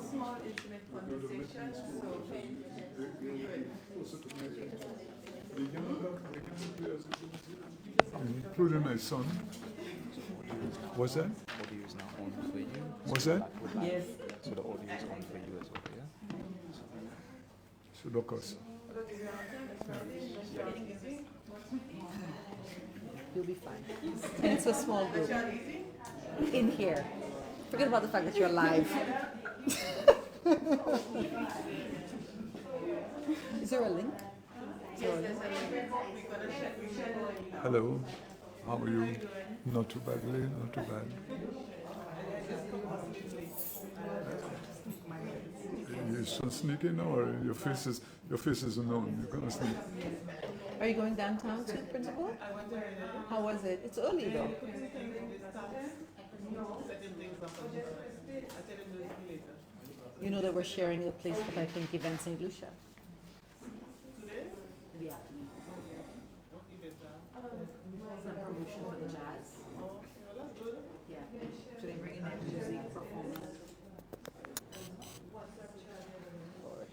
Small intimate conversation, Including my son. What's that? Audio is now on for you. What's that? yes. So the audio is on for you as well, yeah? Sudokus. You'll be fine. And it's a small group. In here. Forget about the fact that you're live. Is there a link? Hello. How are you? Not too badly, not too bad. You're so sneaky now, or your face is known. You're gonna sneak. Are you going downtown to the principal? How was it? It's early though. You know that we're sharing a place with, I think, Event St. Lucia. Yeah. Some promotion for the jazz. Yeah. So they bring in their music performance. Lord.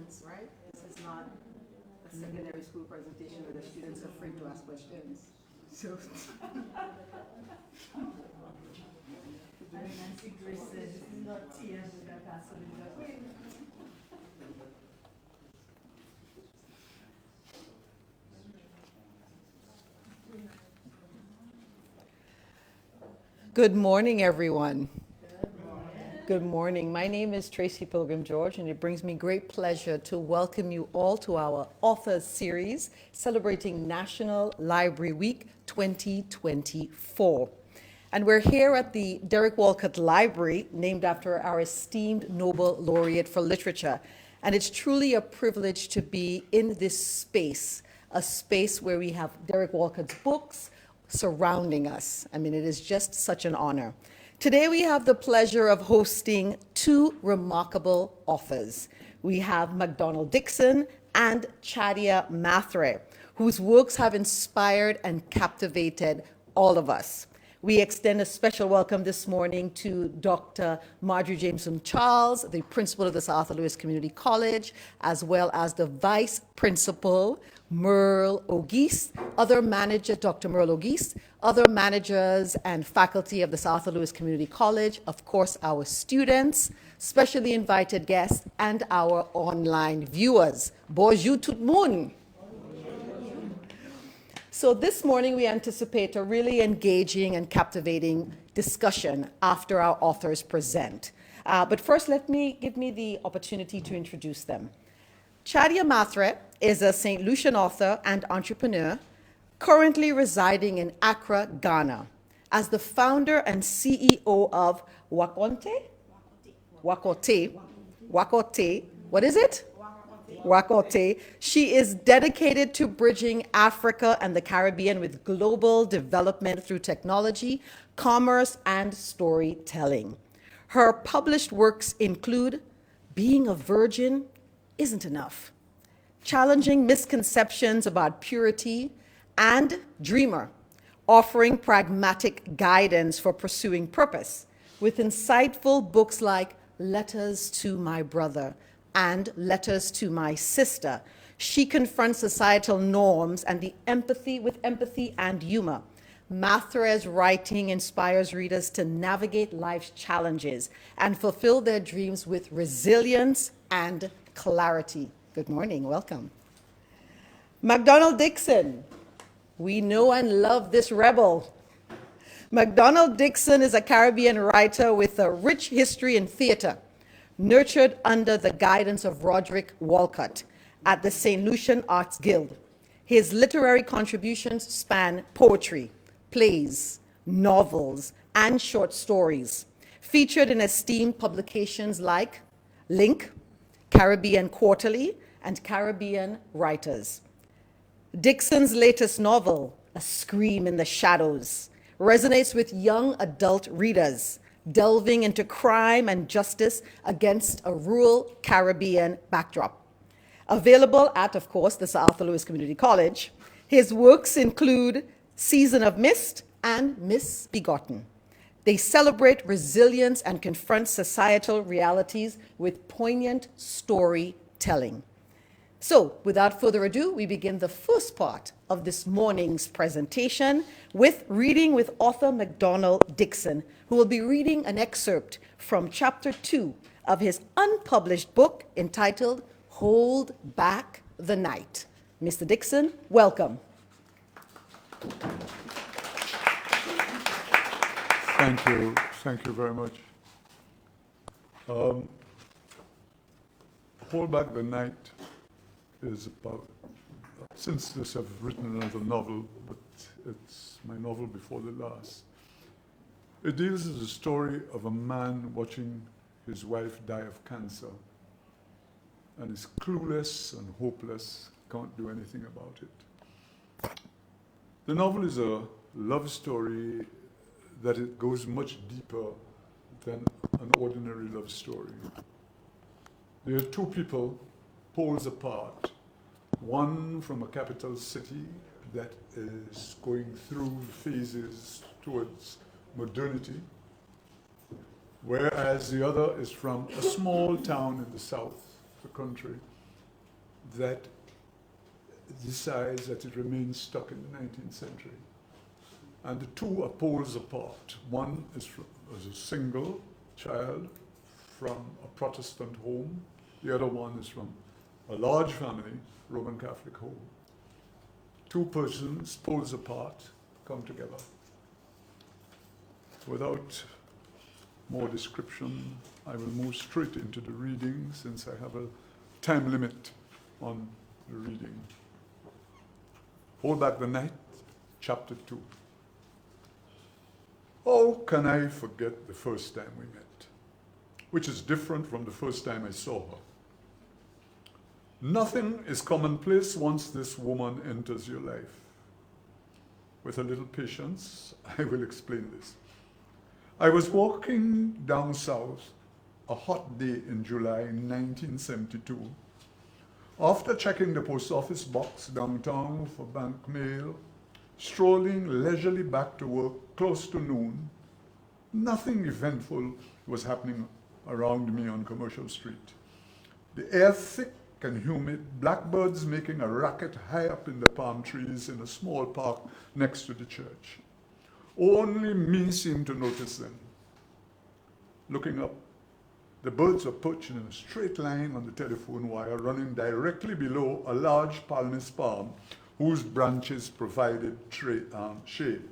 students, right? This is not a secondary school presentation where the students are free to ask questions. So. Nancy Grace said, this is not tea and we can cancel it. Good morning, everyone. Good morning. My name is Tracy Pilgrim George, and it brings me great pleasure to welcome you all to our Authors Series celebrating National Library Week 2024. And we're here at the Derek Walcott Library, named after our esteemed Nobel Laureate for Literature. And it's truly a privilege to be in this space, a space where we have Derek Walcott's books surrounding us. I mean, it is just such an honor. Today we have the pleasure of hosting two remarkable authors. We have MacDonald Dixon and Chadia Mathurin, whose works have inspired and captivated all of us. We extend a special welcome this morning to Dr. Marjorie Jameson Charles, the principal of the South Louis Community College, as well as the vice principal, Merle Auguste, other manager, Dr. Merle Auguste, other managers and faculty of the South Louis Community College, of course, our students, specially invited guests, and our online viewers. Bonjour tout le monde. So this morning we anticipate a really engaging and captivating discussion after our authors present. But first, give me the opportunity to introduce them. Chadia Mathurin is a St. Lucian author and entrepreneur currently residing in Accra, Ghana, as the founder and CEO of Wakote, what is it? Wakote. She is dedicated to bridging Africa and the Caribbean with global development through technology, commerce, and storytelling. Her published works include Being a Virgin Isn't Enough, Challenging Misconceptions About Purity, and Dreamer, offering pragmatic guidance for pursuing purpose, with insightful books like Letters to My Brother and Letters to My Sister. She confronts societal norms and with empathy and humor. Mathurin's writing inspires readers to navigate life's challenges and fulfill their dreams with resilience and clarity. Good morning, welcome. MacDonald Dixon. We know and love this rebel. MacDonald Dixon is a Caribbean writer with a rich history in theater, nurtured under the guidance of Roderick Walcott at the St. Lucian Arts Guild. His literary contributions span poetry, plays, novels, and short stories, featured in esteemed publications like Link, Caribbean Quarterly, and Caribbean Writers. Dixon's latest novel, A Scream in the Shadows, resonates with young adult readers, delving into crime and justice against a rural Caribbean backdrop. Available at, of course, the South Louis Community College, his works include Season of Mist and Misbegotten. They celebrate resilience and confront societal realities with poignant storytelling. So, without further ado, we begin the first part of this morning's presentation with reading with author MacDonald Dixon, who will be reading an excerpt from chapter 2 of his unpublished book entitled Hold Back the Night. Mr. Dixon, welcome. Thank you very much. Hold Back the Night is about, since this I've written another novel, but it's my novel before the last. It deals with the story of a man watching his wife die of cancer, and is clueless and hopeless, can't do anything about it. The novel is a love story that it goes much deeper than an ordinary love story. There are two people poles apart, one from a capital city that is going through phases towards modernity, whereas the other is from a small town in the south of the country that decides that it remains stuck in the 19th century. And the two are poles apart. One is a single child from a Protestant home. The other one is from a large family, Roman Catholic home. Two persons, poles apart, come together. Without more description, I will move straight into the reading since I have a time limit on the reading. Hold Back the Night, chapter 2. How can I forget the first time we met, which is different from the first time I saw her? Nothing is commonplace once this woman enters your life. With a little patience, I will explain this. I was walking down south, a hot day in July 1972. After checking the post office box downtown for bank mail, strolling leisurely back to work close to noon, nothing eventful was happening around me on Commercial Street. The air thick and humid, blackbirds making a racket high up in the palm trees in a small park next to the church. Only me seemed to notice them. Looking up, the birds were perched in a straight line on the telephone wire running directly below a large palmist palm whose branches provided shade.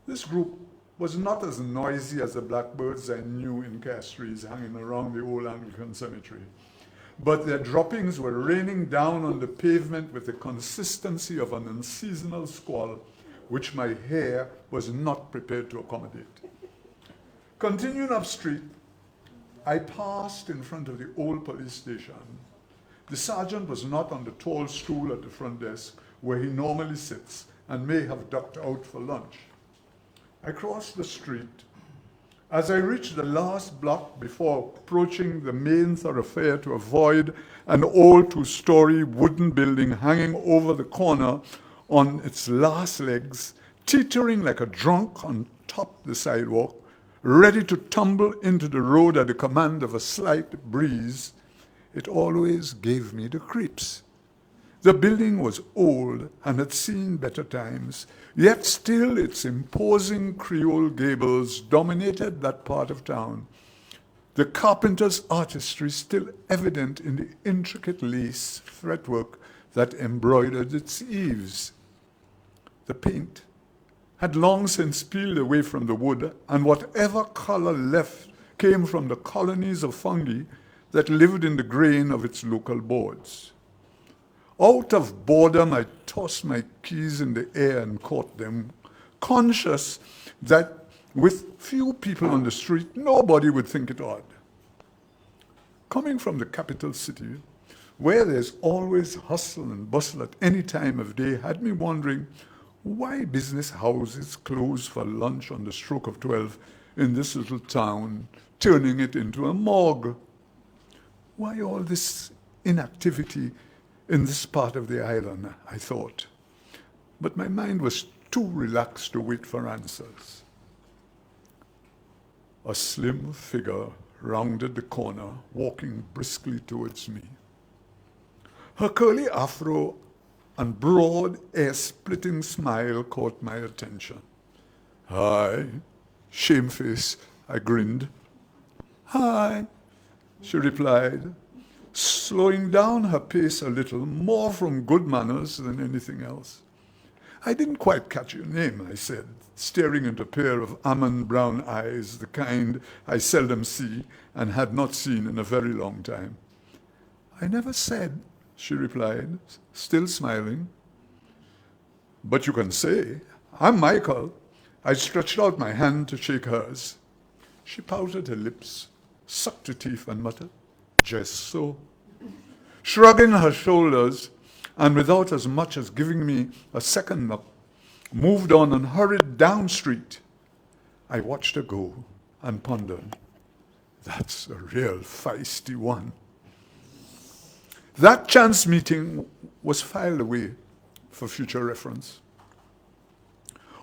This group was not as noisy as the blackbirds I knew in Castries hanging around the old Anglican cemetery, but their droppings were raining down on the pavement with the consistency of an unseasonal squall, which my hair was not prepared to accommodate. Continuing up street, I passed in front of the old police station. The sergeant was not on the tall stool at the front desk where he normally sits and may have ducked out for lunch. I crossed the street. As I reached the last block before approaching the main thoroughfare to avoid an old two-story wooden building hanging over the corner on its last legs, teetering like a drunk on top the sidewalk, ready to tumble into the road at the command of a slight breeze, it always gave me the creeps. The building was old and had seen better times, yet still its imposing Creole gables dominated that part of town. The carpenter's artistry still evident in the intricate lace fretwork that embroidered its eaves. The paint had long since peeled away from the wood, and whatever color left came from the colonies of fungi that lived in the grain of its local boards. Out of boredom, I tossed my keys in the air and caught them, conscious that with few people on the street, nobody would think it odd. Coming from the capital city, where there's always hustle and bustle at any time of day, had me wondering why business houses close for lunch on the stroke of 12 in this little town, turning it into a morgue. Why all this inactivity in this part of the island, I thought. But my mind was too relaxed to wait for answers. A slim figure rounded the corner, walking briskly towards me. Her curly afro and broad, air-splitting smile caught my attention. "Hi," shamefaced, I grinned. "Hi," she replied, slowing down her pace a little, more from good manners than anything else. "I didn't quite catch your name," I said, staring into a pair of almond brown eyes, the kind I seldom see and had not seen in a very long time. "I never said," she replied, still smiling. "But you can say, 'I'm Michael.'" I stretched out my hand to shake hers. She pouted her lips, sucked her teeth, and muttered, "Just so." Shrugging her shoulders, and without as much as giving me a second look, moved on and hurried down street. I watched her go and pondered, "That's a real feisty one." That chance meeting was filed away for future reference.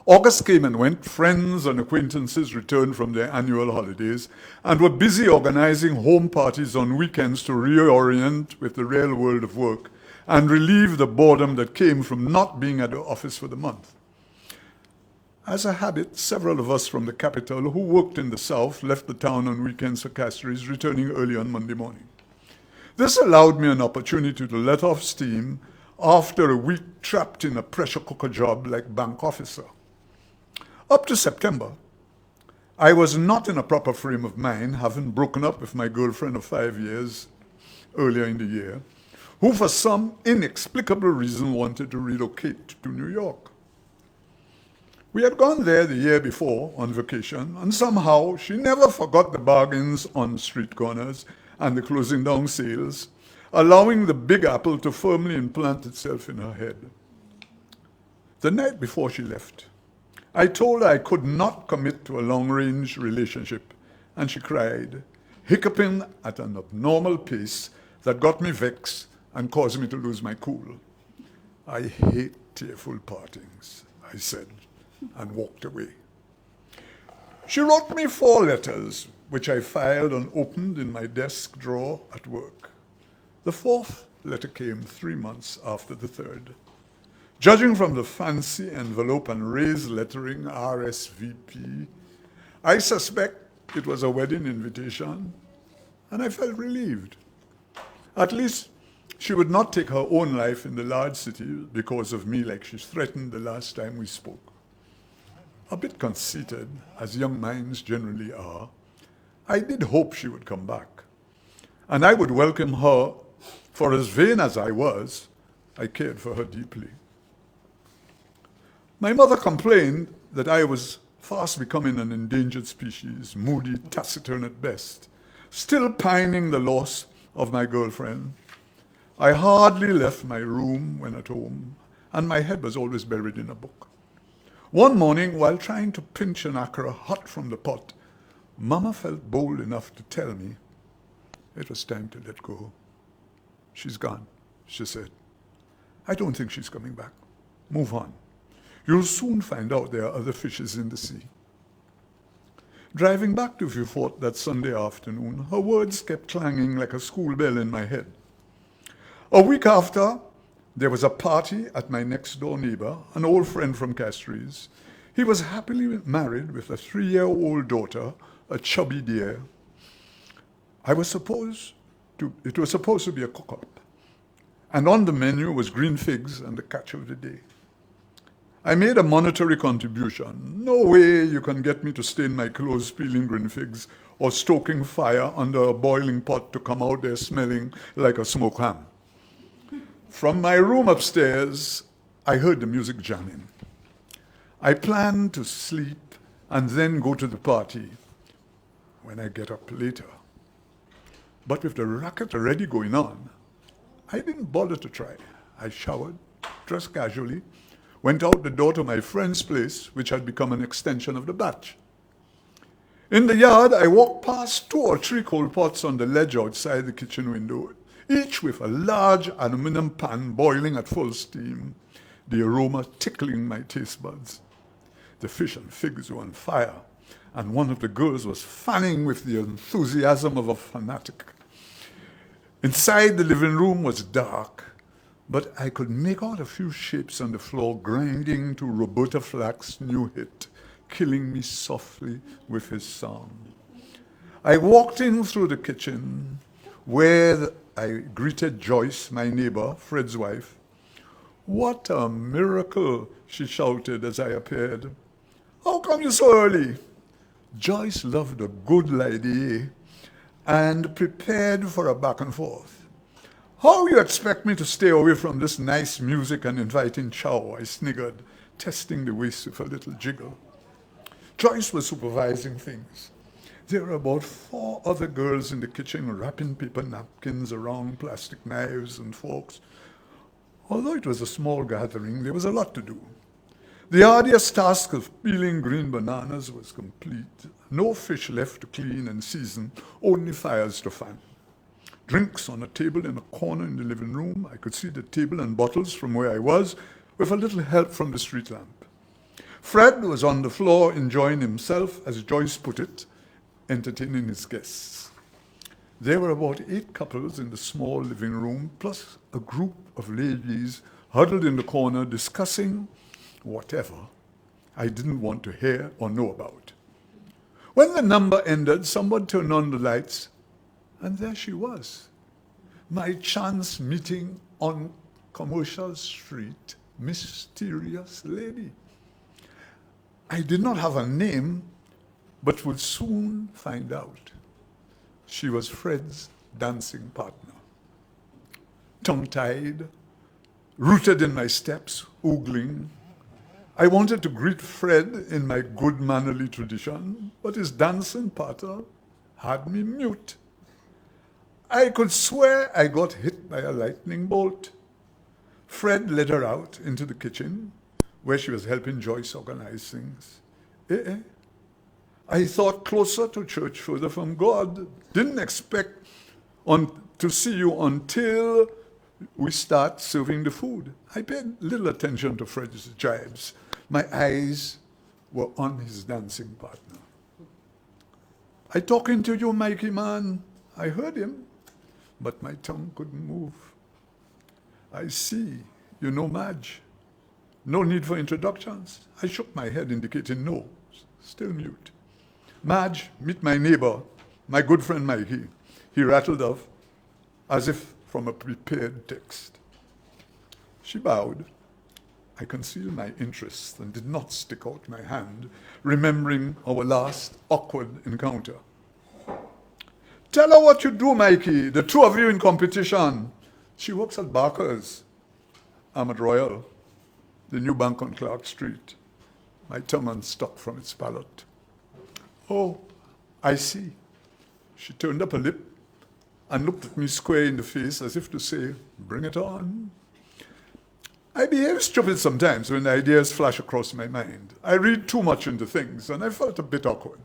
August came and went. Friends and acquaintances returned from their annual holidays and were busy organizing home parties on weekends to reorient with the real world of work and relieve the boredom that came from not being at the office for the month. As a habit, several of us from the capital who worked in the South left the town on weekends for Castries, returning early on Monday morning. This allowed me an opportunity to let off steam after a week trapped in a pressure cooker job like bank officer. Up to September, I was not in a proper frame of mind, having broken up with my girlfriend of 5 years earlier in the year, who for some inexplicable reason wanted to relocate to New York. We had gone there the year before on vacation, and somehow she never forgot the bargains on street corners and the closing down sales, allowing the Big Apple to firmly implant itself in her head. The night before she left, I told her I could not commit to a long-range relationship, and she cried, hiccuping at an abnormal pace that got me vexed and caused me to lose my cool. "I hate tearful partings," I said, and walked away. She wrote me 4 letters, which I filed unopened in my desk drawer at work. The 4th letter came 3 months after the 3rd. Judging from the fancy envelope and raised lettering RSVP, I suspect it was a wedding invitation, and I felt relieved. At least she would not take her own life in the large city because of me like she threatened the last time we spoke. A bit conceited, as young minds generally are, I did hope she would come back, and I would welcome her, for as vain as I was, I cared for her deeply. My mother complained that I was fast becoming an endangered species, moody, taciturn at best, still pining the loss of my girlfriend. I hardly left my room when at home, and my head was always buried in a book. One morning, while trying to pinch an akra hot from the pot, Mama felt bold enough to tell me it was time to let go. "She's gone," she said. "I don't think she's coming back. Move on. You'll soon find out there are other fishes in the sea." Driving back to Vieux Fort that Sunday afternoon, her words kept clanging like a school bell in my head. A week after, there was a party at my next-door neighbor, an old friend from Castries. He was happily married with a 3-year-old daughter, a chubby deer. It was supposed to be a cook-up, and on the menu was green figs and the catch of the day. I made a monetary contribution. No way you can get me to stain my clothes peeling green figs or stoking fire under a boiling pot to come out there smelling like a smoked ham. From my room upstairs, I heard the music jamming. I planned to sleep and then go to the party when I get up later. But with the racket already going on, I didn't bother to try. I showered, dressed casually, went out the door to my friend's place, which had become an extension of the batch. In the yard, I walked past 2 or 3 coal pots on the ledge outside the kitchen window, each with a large aluminum pan boiling at full steam, the aroma tickling my taste buds. The fish and figs were on fire, and one of the girls was fanning with the enthusiasm of a fanatic. Inside the living room was dark, but I could make out a few shapes on the floor grinding to Roberta Flack's new hit, Killing Me Softly with His Song. I walked in through the kitchen, where I greeted Joyce, my neighbor, Fred's wife. "What a miracle," she shouted as I appeared. "How come you so early?" Joyce loved a good lady and prepared for a back and forth. "How you expect me to stay away from this nice music and inviting chow?" I sniggered, testing the waist with a little jiggle. Joyce was supervising things. There were about 4 other girls in the kitchen wrapping paper napkins around plastic knives and forks. Although it was a small gathering, there was a lot to do. The arduous task of peeling green bananas was complete. No fish left to clean and season, only fires to fan. Drinks on a table in a corner in the living room. I could see the table and bottles from where I was, with a little help from the street lamp. Fred was on the floor enjoying himself, as Joyce put it, entertaining his guests. There were about 8 couples in the small living room, plus a group of ladies huddled in the corner discussing whatever I didn't want to hear or know about. When the number ended, someone turned on the lights, and there she was, my chance meeting on Commercial Street, mysterious lady. I did not have a name, but would soon find out. She was Fred's dancing partner. Tongue-tied, rooted in my steps, oogling, I wanted to greet Fred in my good mannerly tradition, but his dancing partner had me mute. I could swear I got hit by a lightning bolt. Fred led her out into the kitchen, where she was helping Joyce organize things. I thought closer to church, further from God. Didn't expect to see you until we start serving the food. I paid little attention to Fred's jibes. My eyes were on his dancing partner. I talking to you, Mikey, man. I heard him, but my tongue couldn't move. I see. You know Madge. No need for introductions. I shook my head, indicating no. Still mute. Madge, meet my neighbor, my good friend Mikey. He rattled off as if from a prepared text. She bowed. I concealed my interest and did not stick out my hand, remembering our last awkward encounter. Tell her what you do, Mikey. The 2 of you in competition. She works at Barker's. I'm at Royal, the new bank on Clark Street. My tongue unstuck from its palate. Oh, I see. She turned up a lip and looked at me square in the face as if to say, bring it on. I behave stupid sometimes when ideas flash across my mind. I read too much into things, and I felt a bit awkward.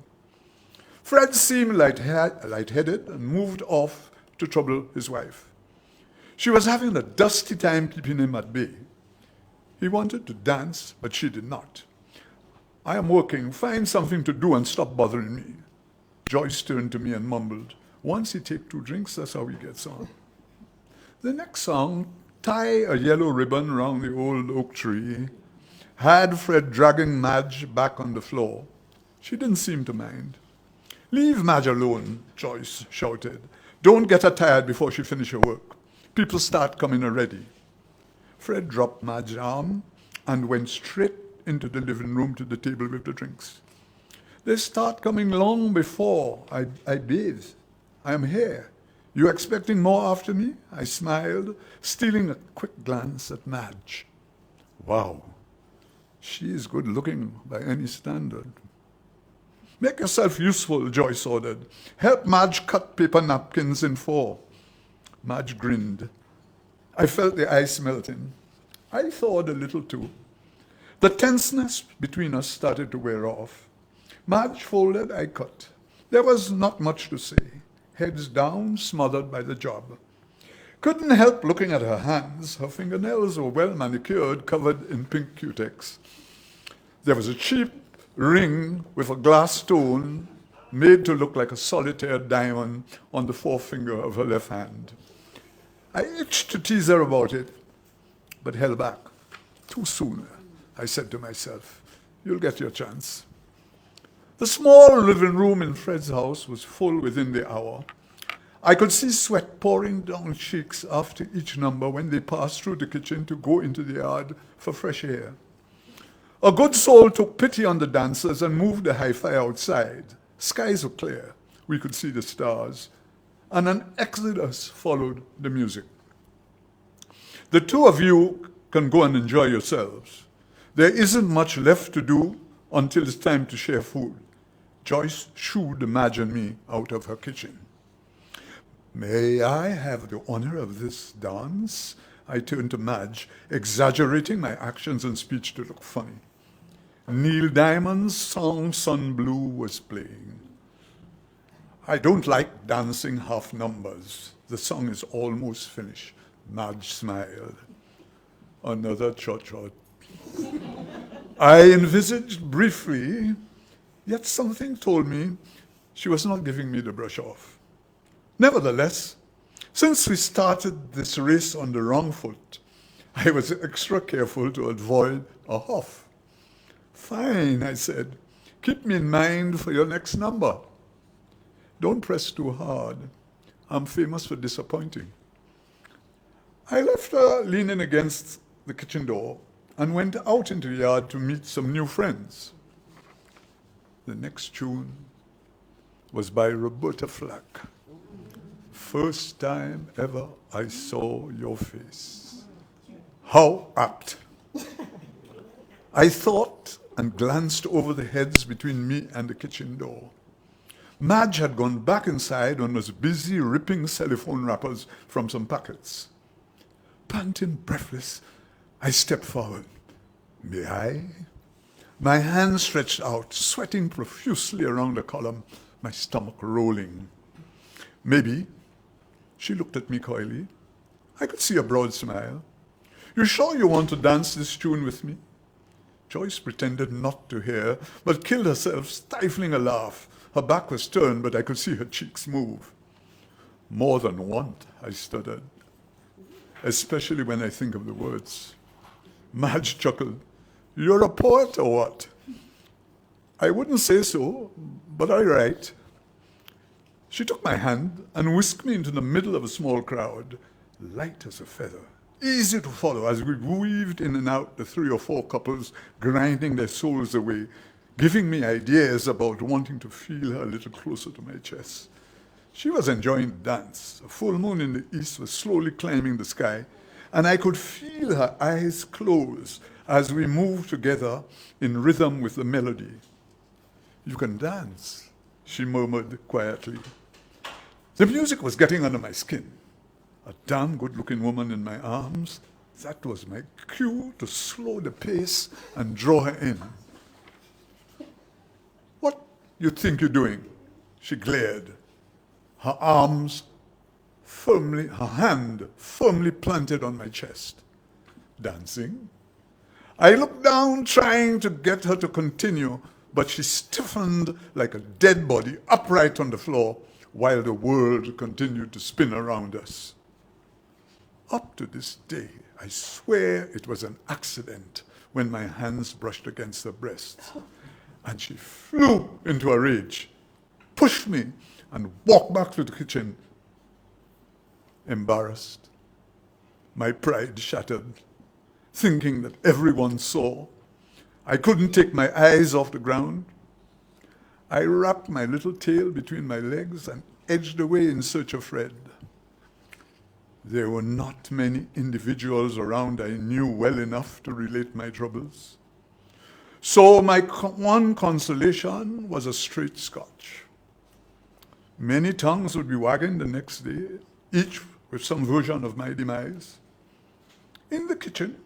Fred seemed lightheaded and moved off to trouble his wife. She was having a dusty time keeping him at bay. He wanted to dance, but she did not. I am working. Find something to do and stop bothering me. Joyce turned to me and mumbled, once he take 2 drinks, that's how he gets on. The next song, Tie a Yellow Ribbon Round the Old Oak Tree, had Fred dragging Madge back on the floor. She didn't seem to mind. Leave Madge alone, Joyce shouted. Don't get her tired before she finishes her work. People start coming already. Fred dropped Madge's arm and went straight into the living room to the table with the drinks. They start coming long before I bathe. I am here. You expecting more after me? I smiled, stealing a quick glance at Madge. Wow, she is good looking by any standard. Make yourself useful, Joyce ordered. Help Madge cut paper napkins in 4. Madge grinned. I felt the ice melting. I thawed a little too. The tenseness between us started to wear off. Madge folded, I cut. There was not much to say. Heads down, smothered by the job. Couldn't help looking at her hands. Her fingernails were well manicured, covered in pink cutex. There was a cheap ring with a glass stone made to look like a solitaire diamond on the forefinger of her left hand. I itched to tease her about it, but held back. Too soon, I said to myself. You'll get your chance. The small living room in Fred's house was full within the hour. I could see sweat pouring down cheeks after each number when they passed through the kitchen to go into the yard for fresh air. A good soul took pity on the dancers and moved the hi-fi outside. Skies were clear. We could see the stars. And an exodus followed the music. The 2 of you can go and enjoy yourselves. There isn't much left to do until it's time to share food. Joyce shooed Madge and me out of her kitchen. May I have the honor of this dance? I turned to Madge, exaggerating my actions and speech to look funny. Neil Diamond's song Sun Blue was playing. I don't like dancing half numbers. The song is almost finished. Madge smiled. Another cha-cha. I envisaged briefly, yet something told me she was not giving me the brush off. Nevertheless, since we started this race on the wrong foot, I was extra careful to avoid a huff. Fine, I said. Keep me in mind for your next number. Don't press too hard. I'm famous for disappointing. I left her leaning against the kitchen door and went out into the yard to meet some new friends. The next tune was by Roberta Flack. First time ever I saw your face. How apt. I thought and glanced over the heads between me and the kitchen door. Madge had gone back inside and was busy ripping cellophane wrappers from some packets. Panting, breathless, I stepped forward. May I? My hand stretched out, sweating profusely around the column, my stomach rolling. Maybe. She looked at me coyly. I could see a broad smile. You sure you want to dance this tune with me? Joyce pretended not to hear, but killed herself, stifling a laugh. Her back was turned, but I could see her cheeks move. More than want, I stuttered, especially when I think of the words. Madge chuckled. You're a poet or what? I wouldn't say so, but I write. She took my hand and whisked me into the middle of a small crowd, light as a feather, easy to follow as we weaved in and out the 3 or 4 couples grinding their souls away, giving me ideas about wanting to feel her a little closer to my chest. She was enjoying the dance. A full moon in the east was slowly climbing the sky, and I could feel her eyes close as we moved together in rhythm with the melody. You can dance, she murmured quietly. The music was getting under my skin. A damn good-looking woman in my arms, that was my cue to slow the pace and draw her in. What you think you're doing? She glared, her hand firmly planted on my chest. Dancing? I looked down, trying to get her to continue, but she stiffened like a dead body upright on the floor while the world continued to spin around us. Up to this day, I swear it was an accident when my hands brushed against her breasts. And she flew into a rage, pushed me, and walked back to the kitchen. Embarrassed, my pride shattered, thinking that everyone saw. I couldn't take my eyes off the ground. I wrapped my little tail between my legs and edged away in search of Fred. There were not many individuals around I knew well enough to relate my troubles. So my one consolation was a straight Scotch. Many tongues would be wagging the next day, each with some version of my demise. In the kitchen,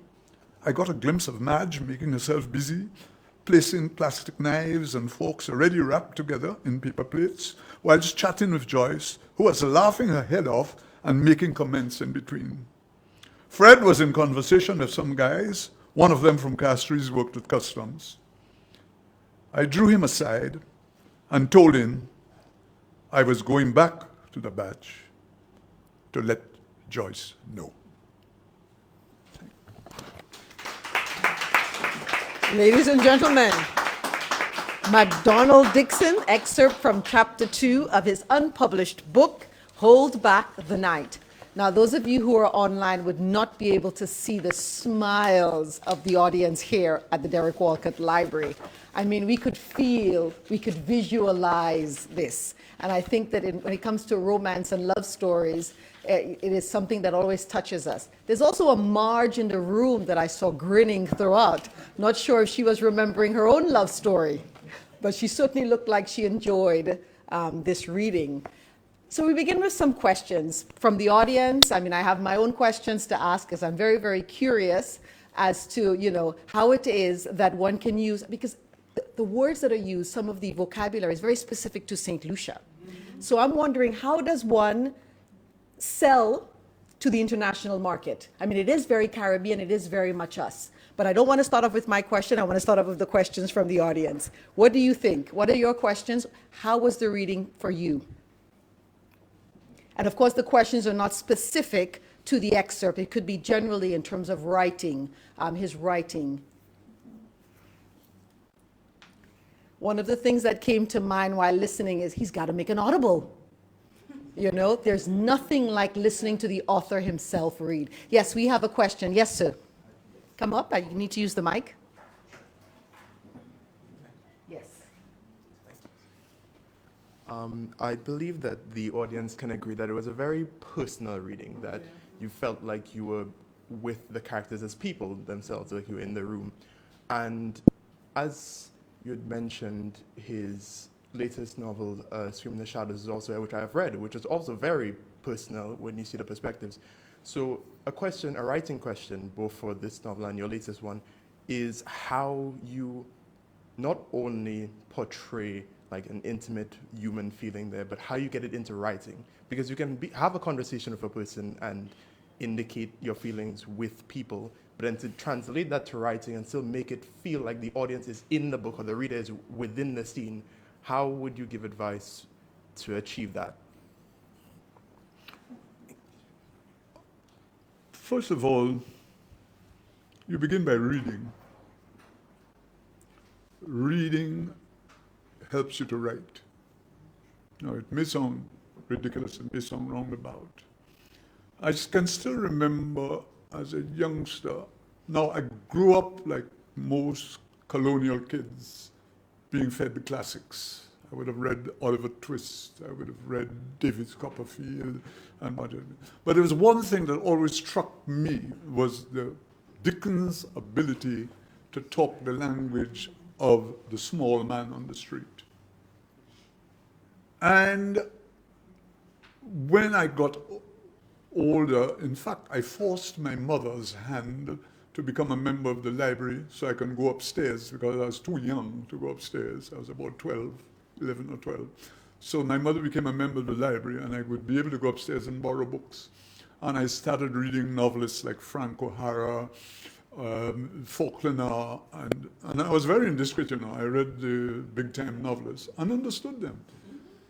I got a glimpse of Madge making herself busy, placing plastic knives and forks already wrapped together in paper plates, whilst chatting with Joyce, who was laughing her head off and making comments in between. Fred was in conversation with some guys. One of them from Castries worked with customs. I drew him aside and told him I was going back to the batch to let Joyce know. Ladies and gentlemen, MacDonald Dixon, excerpt from chapter 2 of his unpublished book, Hold Back the Night. Now, those of you who are online would not be able to see the smiles of the audience here at the Derek Walcott Library. I mean, we could visualize this. And I think that when it comes to romance and love stories, it is something that always touches us. There's also a Marge in the room that I saw grinning throughout. Not sure if she was remembering her own love story, but she certainly looked like she enjoyed this reading. So we begin with some questions from the audience. I mean, I have my own questions to ask because I'm very, very curious as to, how it is that one can use, because the words that are used, some of the vocabulary is very specific to St. Lucia. So I'm wondering, how does one sell to the international market? I mean, it is very Caribbean, it is very much us. But I don't want to start off with my question. I want to start off with the questions from the audience. What do you think? What are your questions? How was the reading for you? And of course, the questions are not specific to the excerpt. It could be generally in terms of writing, his writing. One of the things that came to mind while listening is he's got to make an audible. You know, there's nothing like listening to the author himself read. Yes, we have a question. Yes, sir. Come up. You need to use the mic. Yes. I believe that the audience can agree that it was a very personal reading, that you felt like you were with the characters as people themselves, like you were in the room. And as you had mentioned, his latest novel, Scream in the Shadows, is also which I have read, which is also very personal when you see the perspectives. So a writing question, both for this novel and your latest one, is how you not only portray like an intimate human feeling there, but how you get it into writing. Because you can have a conversation with a person and indicate your feelings with people, but then to translate that to writing and still make it feel like the audience is in the book or the reader is within the scene, how would you give advice to achieve that? First of all, you begin by reading. Reading helps you to write. Now, it may sound ridiculous, it may sound roundabout. I can still remember as a youngster, now I grew up like most colonial kids, being fed the classics. I would have read Oliver Twist, I would have read David Copperfield, and whatever. But there was one thing that always struck me was the Dickens' ability to talk the language of the small man on the street. And when I got older, in fact, I forced my mother's hand to become a member of the library so I can go upstairs because I was too young to go upstairs. I was about 11 or 12. So my mother became a member of the library and I would be able to go upstairs and borrow books. And I started reading novelists like Francois, Faulkner, and I was very indiscreet, you know. I read the big-time novelists and understood them.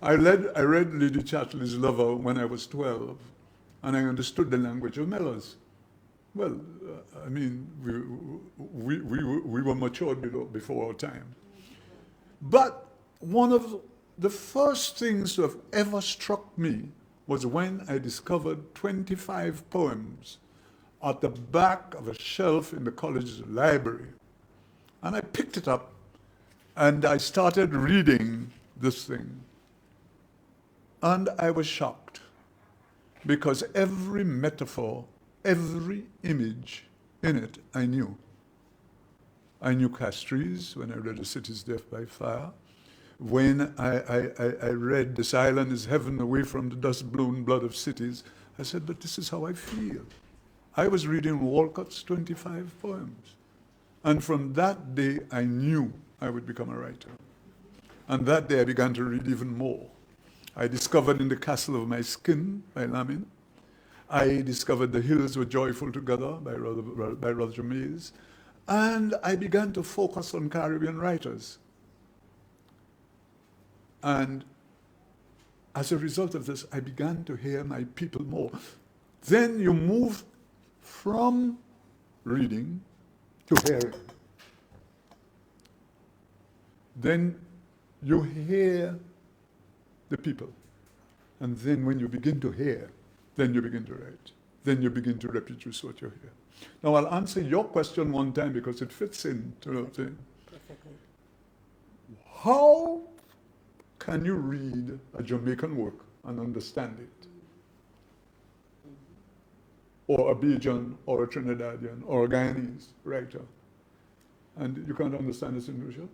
I read Lady Chatterley's Lover when I was 12, and I understood the language of Mellors. Well, I mean, we were matured before our time. But one of the first things to have ever struck me was when I discovered 25 poems at the back of a shelf in the college's library. And I picked it up and I started reading this thing. And I was shocked because every metaphor, every image in it, I knew. I knew Castries when I read A City's Death by Fire. When I read This Island is Heaven Away from the Dust-Blown Blood of Cities, I said, but this is how I feel. I was reading Walcott's 25 poems. And from that day, I knew I would become a writer. And that day, I began to read even more. I discovered In the Castle of My Skin by Lamin. I discovered The Hills Were Joyful Together by Roger Mays. And I began to focus on Caribbean writers. And as a result of this, I began to hear my people more. Then you move from reading to hearing. Then you hear the people. And then when you begin to hear, then you begin to write. Then you begin to reproduce what you hear. Now I'll answer your question one time because it fits into the thing. Perfectly. How can you read a Jamaican work and understand it? Or a Bajan, or a Trinidadian, or a Guyanese writer, and you can't understand this in Russian?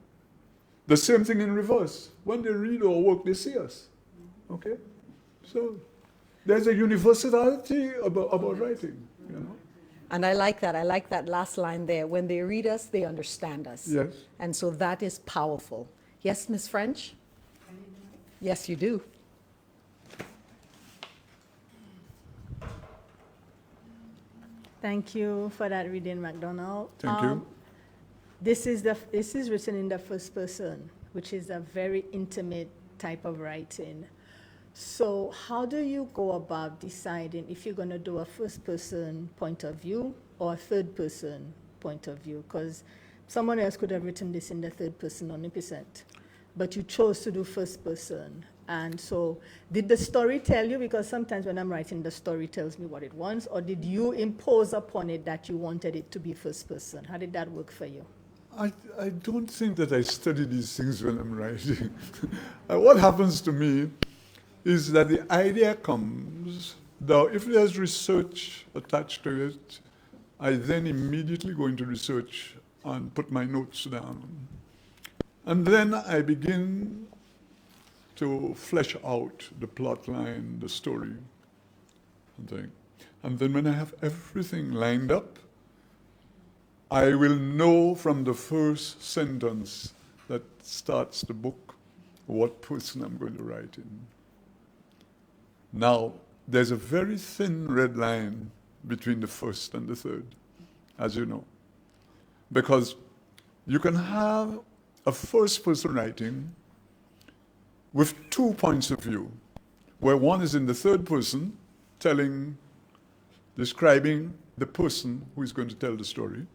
The same thing in reverse. When they read our work, they see us. Okay? So there's a universality about writing, you know? And I like that. I like that last line there. When they read us, they understand us. Yes. And so that is powerful. Yes, Ms. French? Yes, you do. Thank you for that reading, McDonald. Thank you. This is written in the first person, which is a very intimate type of writing. So how do you go about deciding if you're going to do a first person point of view or a third person point of view? Because someone else could have written this in the third person 100%, but you chose to do first person. And so did the story tell you? Because sometimes when I'm writing, the story tells me what it wants, or did you impose upon it that you wanted it to be first person? How did that work for you? I don't think that I study these things when I'm writing. What happens to me is that the idea comes, though if there's research attached to it, I then immediately go into research and put my notes down. And then I begin to flesh out the plot line, the story, and thing. And then when I have everything lined up, I will know from the first sentence that starts the book what person I'm going to write in. Now, there's a very thin red line between the first and the third, as you know. Because you can have a first person writing with 2 points of view, where one is in the third person, describing the person who is going to tell the story.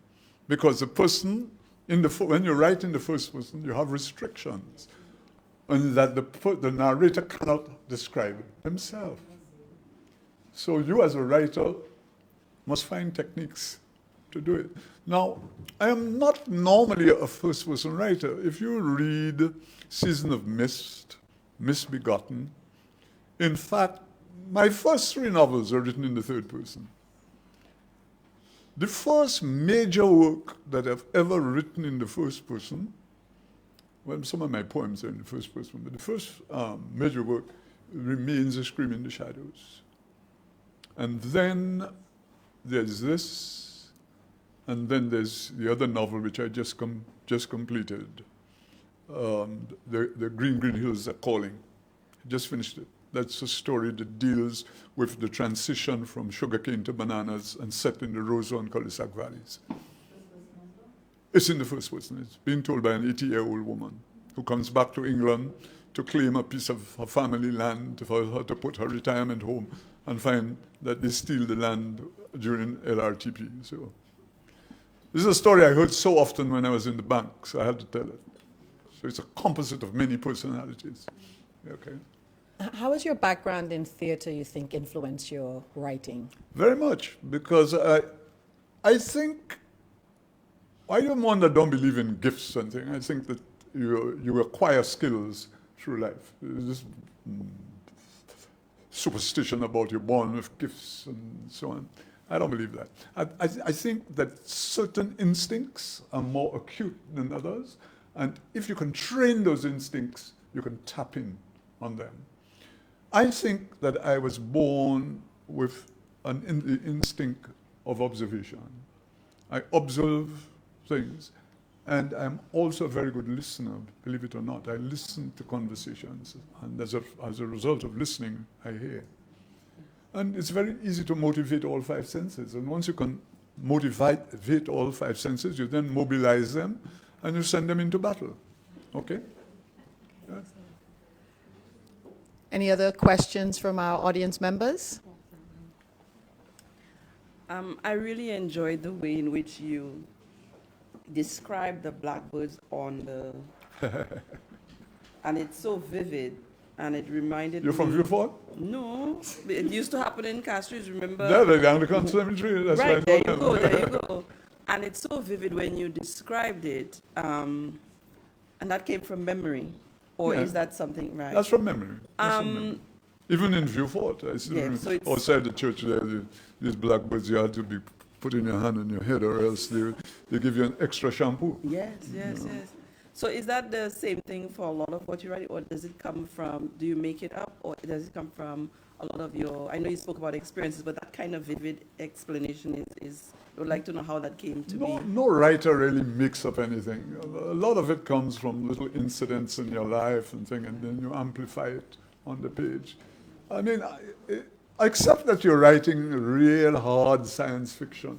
Because the person, when you write in the first person, you have restrictions, and that the narrator cannot describe himself. So you as a writer must find techniques to do it. Now, I am not normally a first person writer. If you read Season of Mist, Misbegotten, in fact, my first 3 novels are written in the third person. The first major work that I've ever written in the first person, well, some of my poems are in the first person, but the first major work remains A Scream in the Shadows. And then there's this, and then there's the other novel which I just completed, the Green Hills Are Calling. I just finished it. That's a story that deals with the transition from sugarcane to bananas and set in the Roseau and cul-de-sac valleys. It's in the first person. It's being told by an 80-year-old woman who comes back to England to claim a piece of her family land for her to put her retirement home, and find that they steal the land during LRTP. So this is a story I heard so often when I was in the bank, so I had to tell it. So it's a composite of many personalities. Okay. How has your background in theater, you think, influenced your writing? Very much, because I think I'm one that don't believe in gifts and things. I think that you acquire skills through life. There's this superstition about you're born with gifts and so on. I don't believe that. I think that certain instincts are more acute than others, and if you can train those instincts, you can tap in on them. I think that I was born with the instinct of observation. I observe things, and I'm also a very good listener, believe it or not. I listen to conversations, and as a result of listening, I hear. And it's very easy to motivate all 5 senses, and once you can motivate all 5 senses, you then mobilize them, and you send them into battle. Okay? Yeah. Any other questions from our audience members? I really enjoyed the way in which you described the blackbirds on the, and it's so vivid, and it reminded me. You're from Vieux-Fort? No, it used to happen in Castries, remember? Yeah, the Anglican Cemetery. That's Right, right. there you go, there you go. And it's so vivid when you described it, and that came from memory. Or Yeah. is that something right? That's from memory. That's from memory. Even in Vieux-Fort, I still Yeah, remember, so it's- outside the church there, these blackbirds, you had to be putting your hand on your head, or else they give you an extra shampoo. Yes, yes, yes. So is that the same thing for a lot of what you write, or does it come from, do you make it up, or does it come from a lot of your, I know you spoke about experiences, but that kind of vivid explanation is I would like to know how that came to be. No writer really makes up anything. A lot of it comes from little incidents in your life and then you amplify it on the page. I mean, Except that you're writing real hard science fiction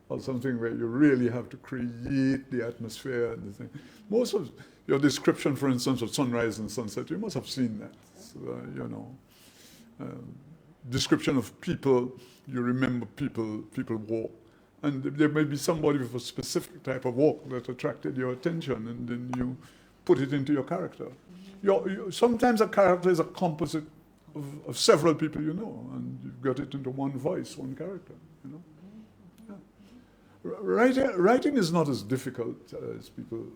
or something where you really have to create the atmosphere and the thing. Most of your description, for instance, of sunrise and sunset, you must have seen that. So, description of people, you remember people walk. And there may be somebody with a specific type of walk that attracted your attention, and then you put it into your character. Sometimes a character is a composite of several people you know, and you've got it into one voice, one character, you know. Yeah. Writing is not as difficult as people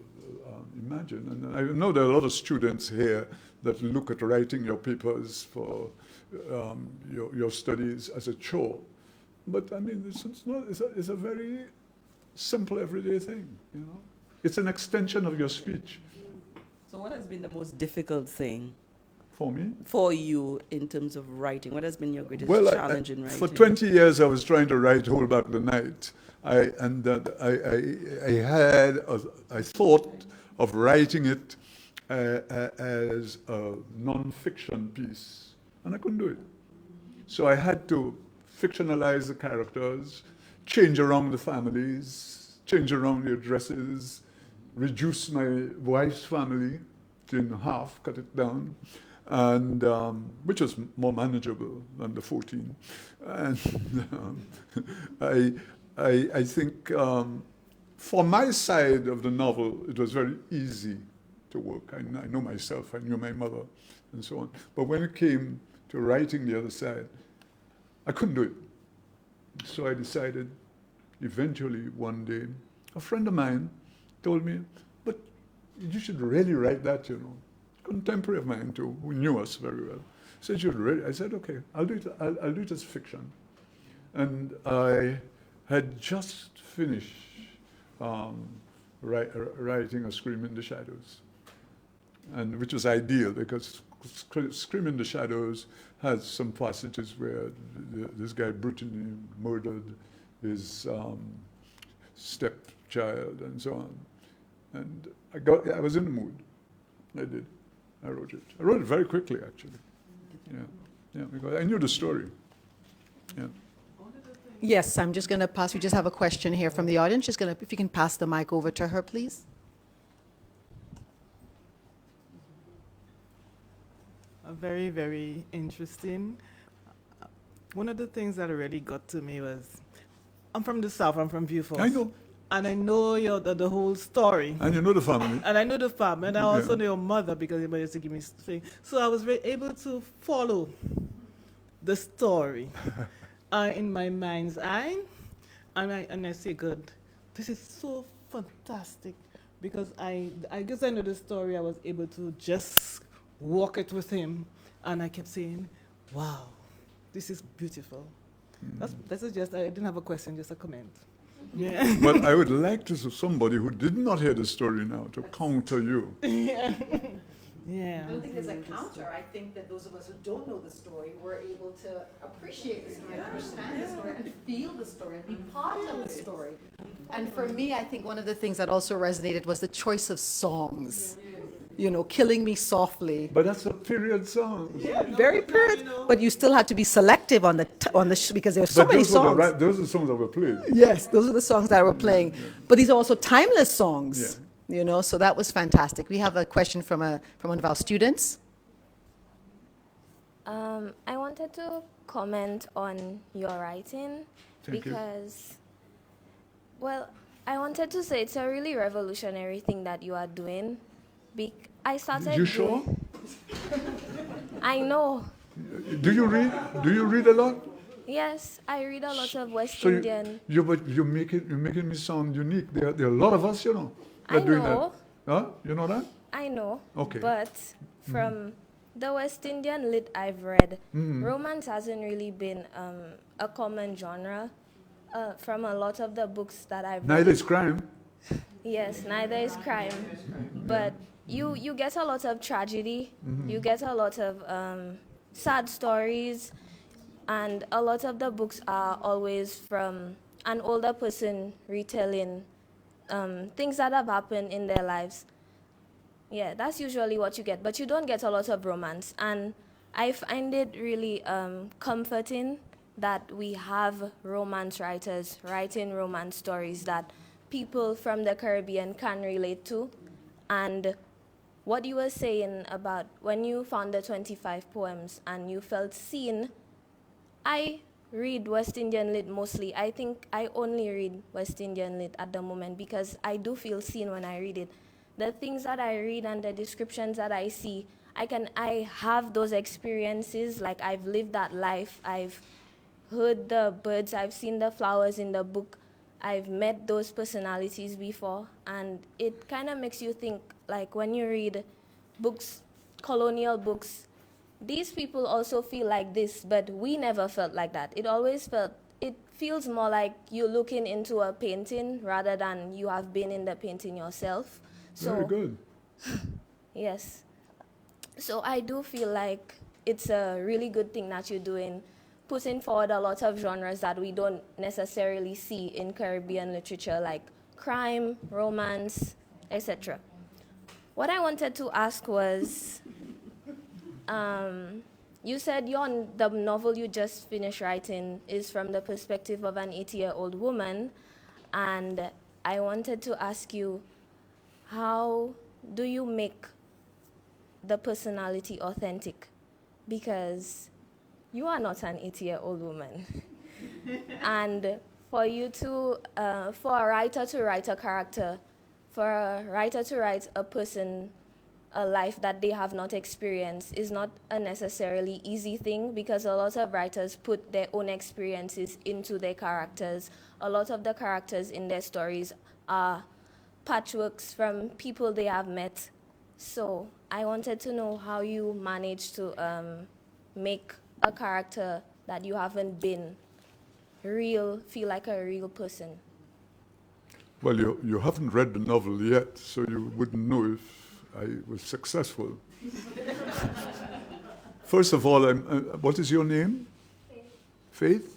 imagine. And I know there are a lot of students here that look at writing your papers for your studies as a chore. But I mean, it's a very simple, everyday thing, you know. It's an extension of your speech. So what has been the most difficult thing For me? for you in terms of writing? What has been your greatest Well, challenge in writing? for 20 years I was trying to write Hold Back the Night. I thought of writing it as a non-fiction piece, and I couldn't do it. So I had to fictionalize the characters, change around the families, change around the addresses, reduce my wife's family in half, cut it down, and which was more manageable than the 14. And I think for my side of the novel, it was very easy to work. I know myself, I knew my mother, and so on. But when it came to writing the other side, I couldn't do it. So I decided, eventually one day, a friend of mine told me, but you should really write that, you know. Contemporary of mine too, who knew us very well. Said, you really? I said, okay, I'll do it as fiction. And I had just finished writing A Scream in the Shadows, and which was ideal because Scream in the Shadows has some passages where this guy brutally murdered his stepchild and so on. And I was in the mood. I did. I wrote it. I wrote it very quickly, actually. Yeah, because I knew the story. Yeah. Yes, I'm just going to pass. We just have a question here from the audience. Just going to, if you can pass the mic over to her, please. Very, very interesting. One of the things that really got to me was, I'm from the South, I'm from Beaufort. I know. And I know the whole story. And you know the family. And I know the family, and I also know your mother because your mother used to give me things. So I was able to follow the story in my mind's eye. And I say, good, this is so fantastic. Because I guess I know the story, I was able to just walk it with him. And I kept saying, wow, this is beautiful. That's just, I didn't have a question, just a comment. Yeah. But I would like to see somebody who did not hear the story now to counter you. Yeah. Yeah. I don't think there's a counter. I think that those of us who don't know the story were able to appreciate the story, understand the story, and feel the story, and be part of the story. And for me, I think one of the things that also resonated was the choice of songs. You know, Killing Me Softly. But that's a period song. Yeah, very period. But you still had to be selective on the because there were so many songs. Those are the songs that were played. Yes, those are the songs that were playing. But these are also timeless songs. Yeah. You know, so that was fantastic. We have a question from one of our students. I wanted to comment on your writing because, well, I wanted to say it's a really revolutionary thing that you are doing. I started. You sure? I know. Do you read? Do you read a lot? Yes, I read a lot of West So Indian. but you're making me sound unique. There are a lot of us, you know. I doing know. that. Huh? You know that? I know. Okay. But from the West Indian lit I've read, romance hasn't really been a common genre. From a lot of the books that I've read. Neither is crime. Yes, neither is crime. But you get a lot of tragedy. You get a lot of sad stories. And a lot of the books are always from an older person retelling things that have happened in their lives. Yeah, that's usually what you get. But you don't get a lot of romance. And I find it really comforting that we have romance writers writing romance stories that people from the Caribbean can relate to. And what you were saying about when you found the 25 poems and you felt seen, I read West Indian Lit mostly. I think I only read West Indian Lit at the moment because I do feel seen when I read it. The things that I read and the descriptions that I see, I have those experiences, like I've lived that life, I've heard the birds, I've seen the flowers in the book, I've met those personalities before, and it kind of makes you think, like when you read books, colonial books, these people also feel like this, but we never felt like that. It feels more like you're looking into a painting rather than you have been in the painting yourself. So, Very good. yes. So I do feel like it's a really good thing that you're doing, putting forward a lot of genres that we don't necessarily see in Caribbean literature, like crime, romance, etc. What I wanted to ask was, you said the novel you just finished writing is from the perspective of an 80-year-old woman, and I wanted to ask you, how do you make the personality authentic? Because you are not an 80-year-old woman. And for you to, for a writer to write a character, for a writer to write a person, a life that they have not experienced is not a necessarily easy thing, because a lot of writers put their own experiences into their characters. A lot of the characters in their stories are patchworks from people they have met. So I wanted to know how you managed to make a character that you haven't been real, feel like a real person. Well, you haven't read the novel yet, so you wouldn't know if I was successful. First of all, what is your name? Faith. Faith?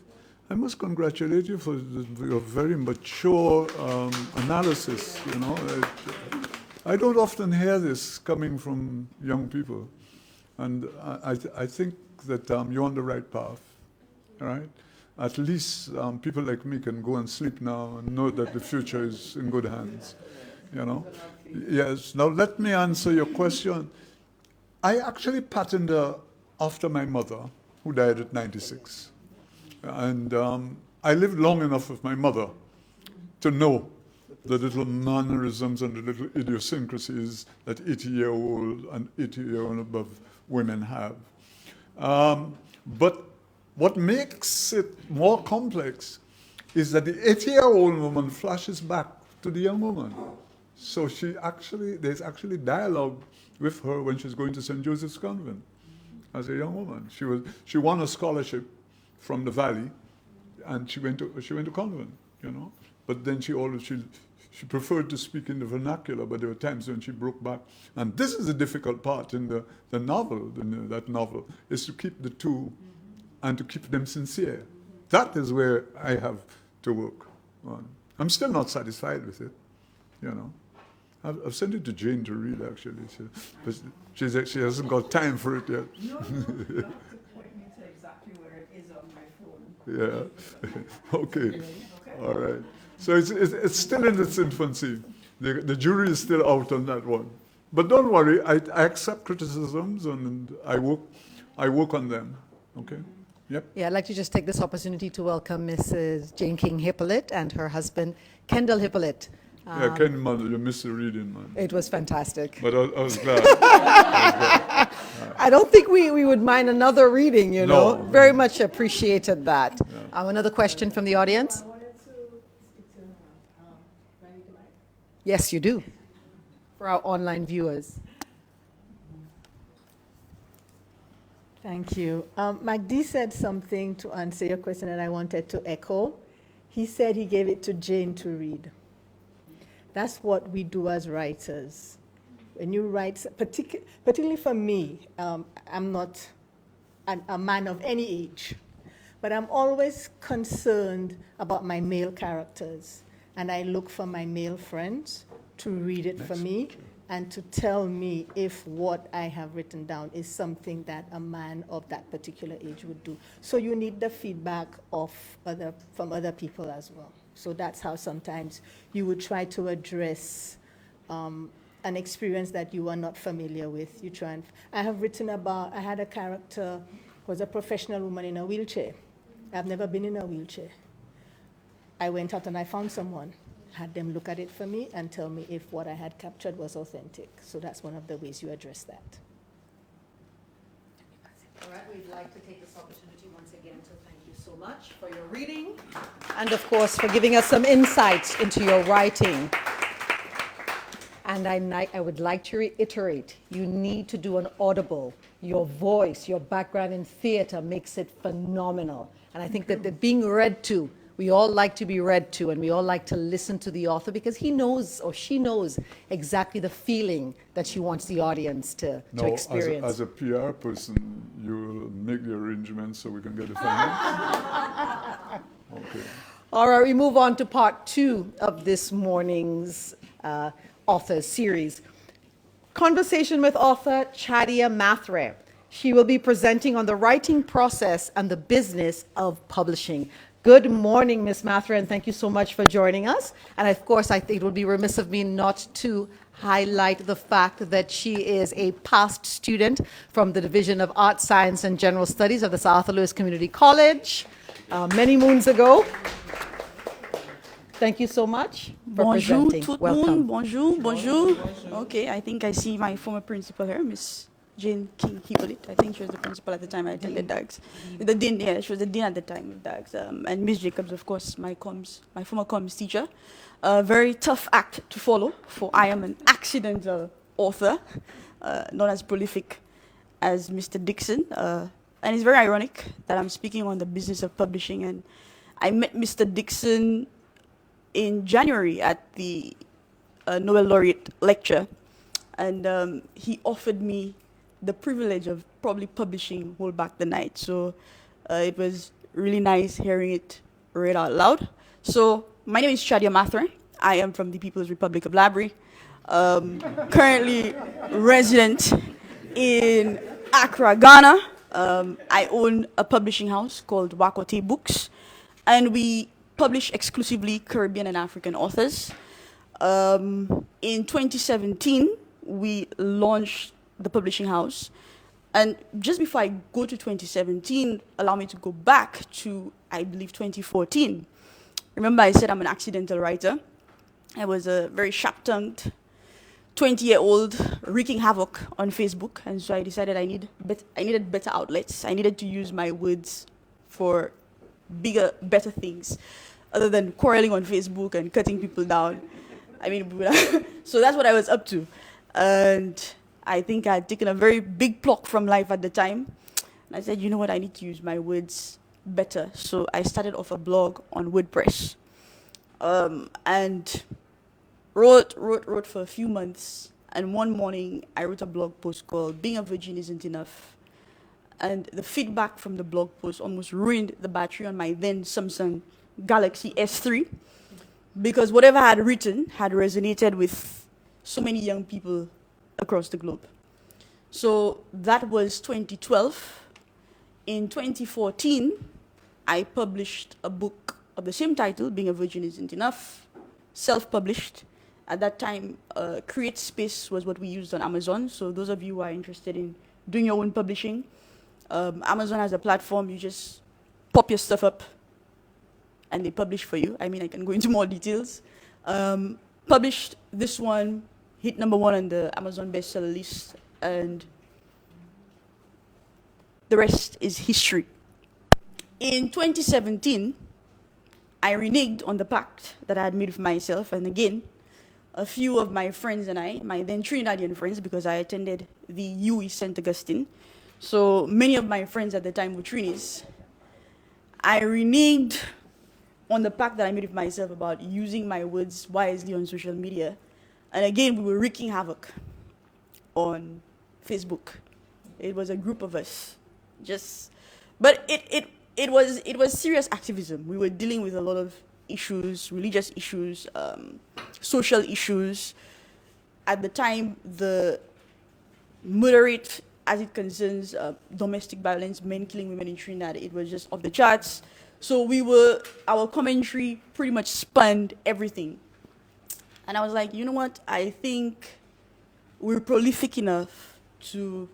I must congratulate you for your very mature analysis, you know. I don't often hear this coming from young people. And I think that you're on the right path, all right? At least people like me can go and sleep now and know that the future is in good hands, you know? Yes, now let me answer your question. I actually patterned her after my mother, who died at 96. And I lived long enough with my mother to know the little mannerisms and the little idiosyncrasies that 80-year-old and 80-year-old above women have. But what makes it more complex is that the 80-year-old woman flashes back to the young woman. So there's actually dialogue with her when she's going to St. Joseph's Convent as a young woman. She won a scholarship from the Valley, and she went to convent, you know. But then she preferred to speak in the vernacular, but there were times when she broke back. And this is the difficult part in the novel, that novel, is to keep the two and to keep them sincere. That is where I have to work on. I'm still not satisfied with it, you know. I've sent it to Jane to read, actually, but she hasn't got time for it yet. No, you have to point me to exactly where it is on my phone. Yeah, okay, all right. So it's still in its infancy. The jury is still out on that one. But don't worry, I accept criticisms and I work on them, okay? Yep. Yeah, I'd like to just take this opportunity to welcome Mrs. Jane King Hippolyte and her husband, Kendall Hippolyte. Yeah, Ken, mother, you missed the reading, man. It was fantastic. But I was glad. I was glad. I don't think we would mind another reading, you know. No. Very much appreciated that. Another question from the audience? Yes, you do, for our online viewers. Thank you. MacD said something to answer your question that I wanted to echo. He said he gave it to Jane to read. That's what we do as writers. When you write, particularly for me, I'm not a man of any age, but I'm always concerned about my male characters. And I look for my male friends to read it for me and to tell me if what I have written down is something that a man of that particular age would do. So you need the feedback from other people as well. So that's how sometimes you would try to address an experience that you are not familiar with. You try and, I have written about, I had a character who was a professional woman in a wheelchair. I've never been in a wheelchair. I went out and I found someone, had them look at it for me and tell me if what I had captured was authentic. So that's one of the ways you address that. All right, we'd like to take this opportunity once again to thank you so much for your reading and, of course, for giving us some insights into your writing. And I would like to reiterate, you need to do an audible. Your voice, your background in theater makes it phenomenal. And I think that the being read to, we all like to be read to, and we all like to listen to the author because he knows or she knows exactly the feeling that she wants the audience to experience. As a PR person, you will make the arrangements so we can get the finance. Okay. All right, we move on to part 2 of this morning's author series. Conversation with author Chadia Mathurin. She will be presenting on the writing process and the business of publishing. Good morning, Ms. Mathurin. Thank you so much for joining us. And of course, I think it would be remiss of me not to highlight the fact that she is a past student from the Division of Art, Science, and General Studies of the South Louis Community College many moons ago. Thank you so much for Bonjour, presenting. tout le Welcome. monde. Bonjour. Okay, I think I see my former principal here, Miss Jane King Hippolyte. I think she was the principal at the time I attended DAGS. The dean, yeah, she was the dean at the time of DAGS. And Miss Jacobs, of course, my former comms teacher. A very tough act to follow, for I am an accidental author, not as prolific as Mr. Dixon. And it's very ironic that I'm speaking on the business of publishing. And I met Mr. Dixon in January at the Nobel laureate lecture, and he offered me the privilege of probably publishing Hold Back the Night. So it was really nice hearing it read out loud. So my name is Chadia Mathurin. I am from the People's Republic of Labrie, currently resident in Accra, Ghana. I own a publishing house called Wakote Books, and we publish exclusively Caribbean and African authors. In 2017, we launched the publishing house. And just before I go to 2017, allow me to go back to, I believe, 2014. Remember, I said I'm an accidental writer. I was a very sharp-tongued 20-year-old wreaking havoc on Facebook. And so I decided I needed better outlets. I needed to use my words for bigger, better things, other than quarreling on Facebook and cutting people down. I mean, so that's what I was up to. And I think I had taken a very big block from life at the time. And I said, you know what, I need to use my words better. So I started off a blog on WordPress. And wrote for a few months. And one morning, I wrote a blog post called Being a Virgin Isn't Enough. And the feedback from the blog post almost ruined the battery on my then Samsung Galaxy S3, because whatever I had written had resonated with so many young people across the globe. So that was 2012. In 2014, I published a book of the same title, Being a Virgin Isn't Enough, self-published. At that time, Create Space was what we used on Amazon. So those of you who are interested in doing your own publishing, Amazon has a platform. You just pop your stuff up and they publish for you. I mean, I can go into more details. Published this one, hit #1 on the Amazon bestseller list, and the rest is history. In 2017, I reneged on the pact that I had made with myself, and again, a few of my friends and I, my then Trinidadian friends, because I attended the UE St. Augustine, so many of my friends at the time were Trinis. I reneged on the pact that I made with myself about using my words wisely on social media. And again, we were wreaking havoc on Facebook. It was a group of us. But it was serious activism. We were dealing with a lot of issues, religious issues, social issues, at the time, the murder rate as it concerns domestic violence, men killing women in Trinidad, it was just off the charts. So our commentary pretty much spanned everything. And I was like, you know what? I think we're prolific enough to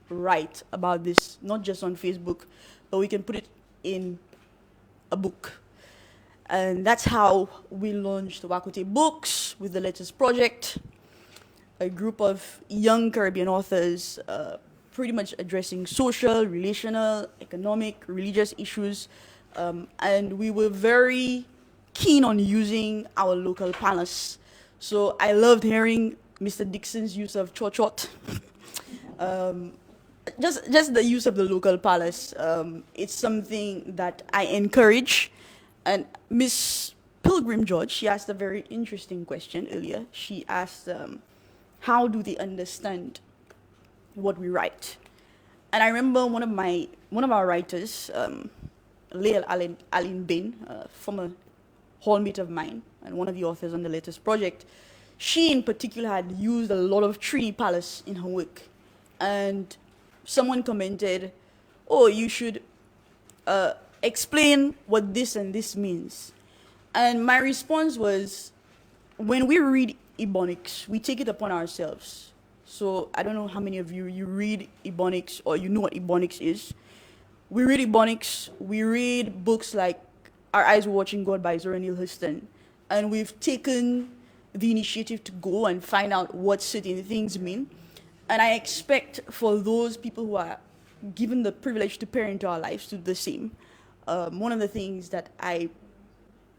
write about this, not just on Facebook, but we can put it in a book. And that's how we launched Wakote Books with the latest project, a group of young Caribbean authors pretty much addressing social, relational, economic, religious issues. And we were very keen on using our local palace. So I loved hearing Mr. Dixon's use of chot-chot. Just the use of the local palace. It's something that I encourage. And Miss Pilgrim George, she asked a very interesting question earlier. She asked, how do they understand what we write? And I remember one of our writers, Leal Aline Bain, former hallmate of mine and one of the authors on the latest project, she in particular had used a lot of Trini Palace in her work. And someone commented, oh, you should explain what this and this means. And my response was, when we read Ebonics, we take it upon ourselves. So I don't know how many of you read Ebonics or you know what Ebonics is. We read Ebonics, we read books like Our Eyes Were Watching God by Zora Neale Hurston, and we've taken the initiative to go and find out what certain things mean. And I expect for those people who are given the privilege to peer into our lives to do the same. One of the things that I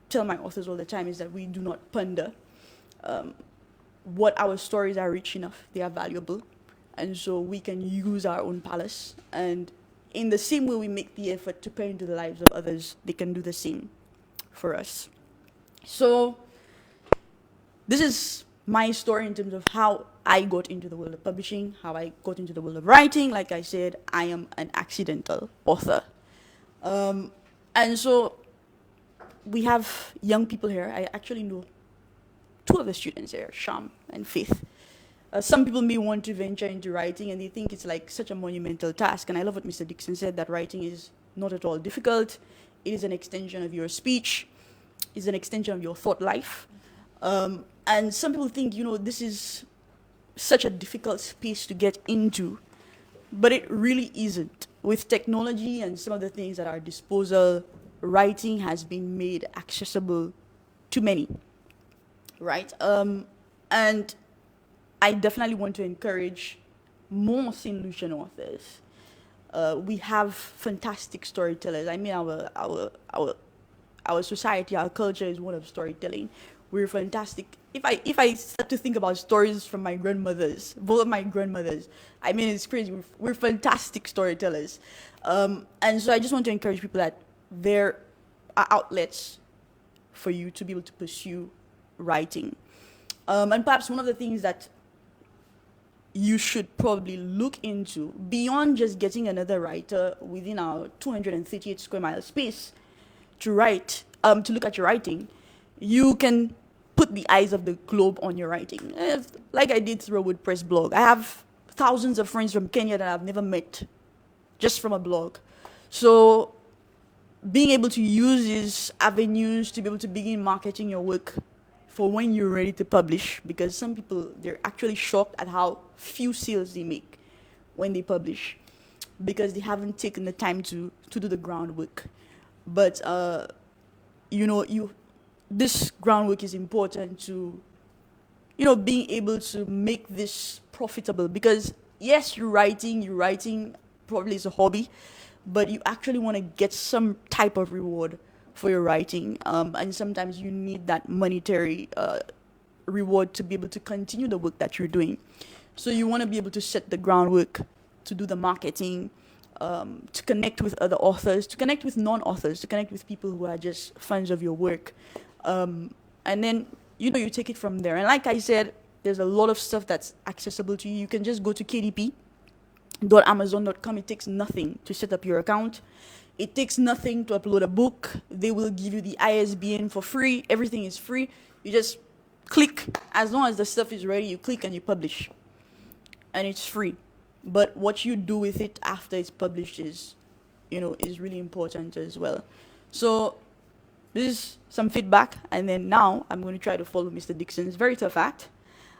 tell my authors all the time is that we do not ponder. What our stories are rich enough, they are valuable. And so we can use our own palace. And in the same way we make the effort to peer into the lives of others, they can do the same for us. So this is my story in terms of how I got into the world of publishing, how I got into the world of writing. Like I said, I am an accidental author. And so we have young people here. I actually know two of the students here, Sham and Faith. Some people may want to venture into writing and they think it's like such a monumental task. And I love what Mr. Dixon said, that writing is not at all difficult. It is an extension of your speech. It's an extension of your thought life. And some people think, this is such a difficult space to get into, but it really isn't. With technology and some of the things at our disposal, writing has been made accessible to many, right? And I definitely want to encourage more St. Lucian authors. We have fantastic storytellers. I mean, our society, our culture is one of storytelling. We're fantastic. If I start to think about stories from my grandmothers, both of my grandmothers, I mean, it's crazy. We're fantastic storytellers. And so I just want to encourage people that there are outlets for you to be able to pursue writing. And perhaps one of the things that you should probably look into, beyond just getting another writer within our 238 square mile space to write, to look at your writing, you can put the eyes of the globe on your writing. Like I did through a WordPress blog. I have thousands of friends from Kenya that I've never met just from a blog. So being able to use these avenues to be able to begin marketing your work for when you're ready to publish, because some people, they're actually shocked at how few sales they make when they publish because they haven't taken the time to do the groundwork. But, this groundwork is important to, being able to make this profitable, because yes, you're writing probably is a hobby, but you actually want to get some type of reward for your writing. And sometimes you need that monetary reward to be able to continue the work that you're doing. So you want to be able to set the groundwork, to do the marketing, to connect with other authors, to connect with non-authors, to connect with people who are just fans of your work. And then, you take it from there. And like I said, there's a lot of stuff that's accessible to you. You can just go to kdp.amazon.com. It takes nothing to set up your account. It takes nothing to upload a book. They will give you the ISBN for free. Everything is free. You just click, as long as the stuff is ready, you click and you publish. And it's free. But what you do with it after it's published is, is really important as well. So this is some feedback, and then now I'm going to try to follow Mr. Dixon's very tough act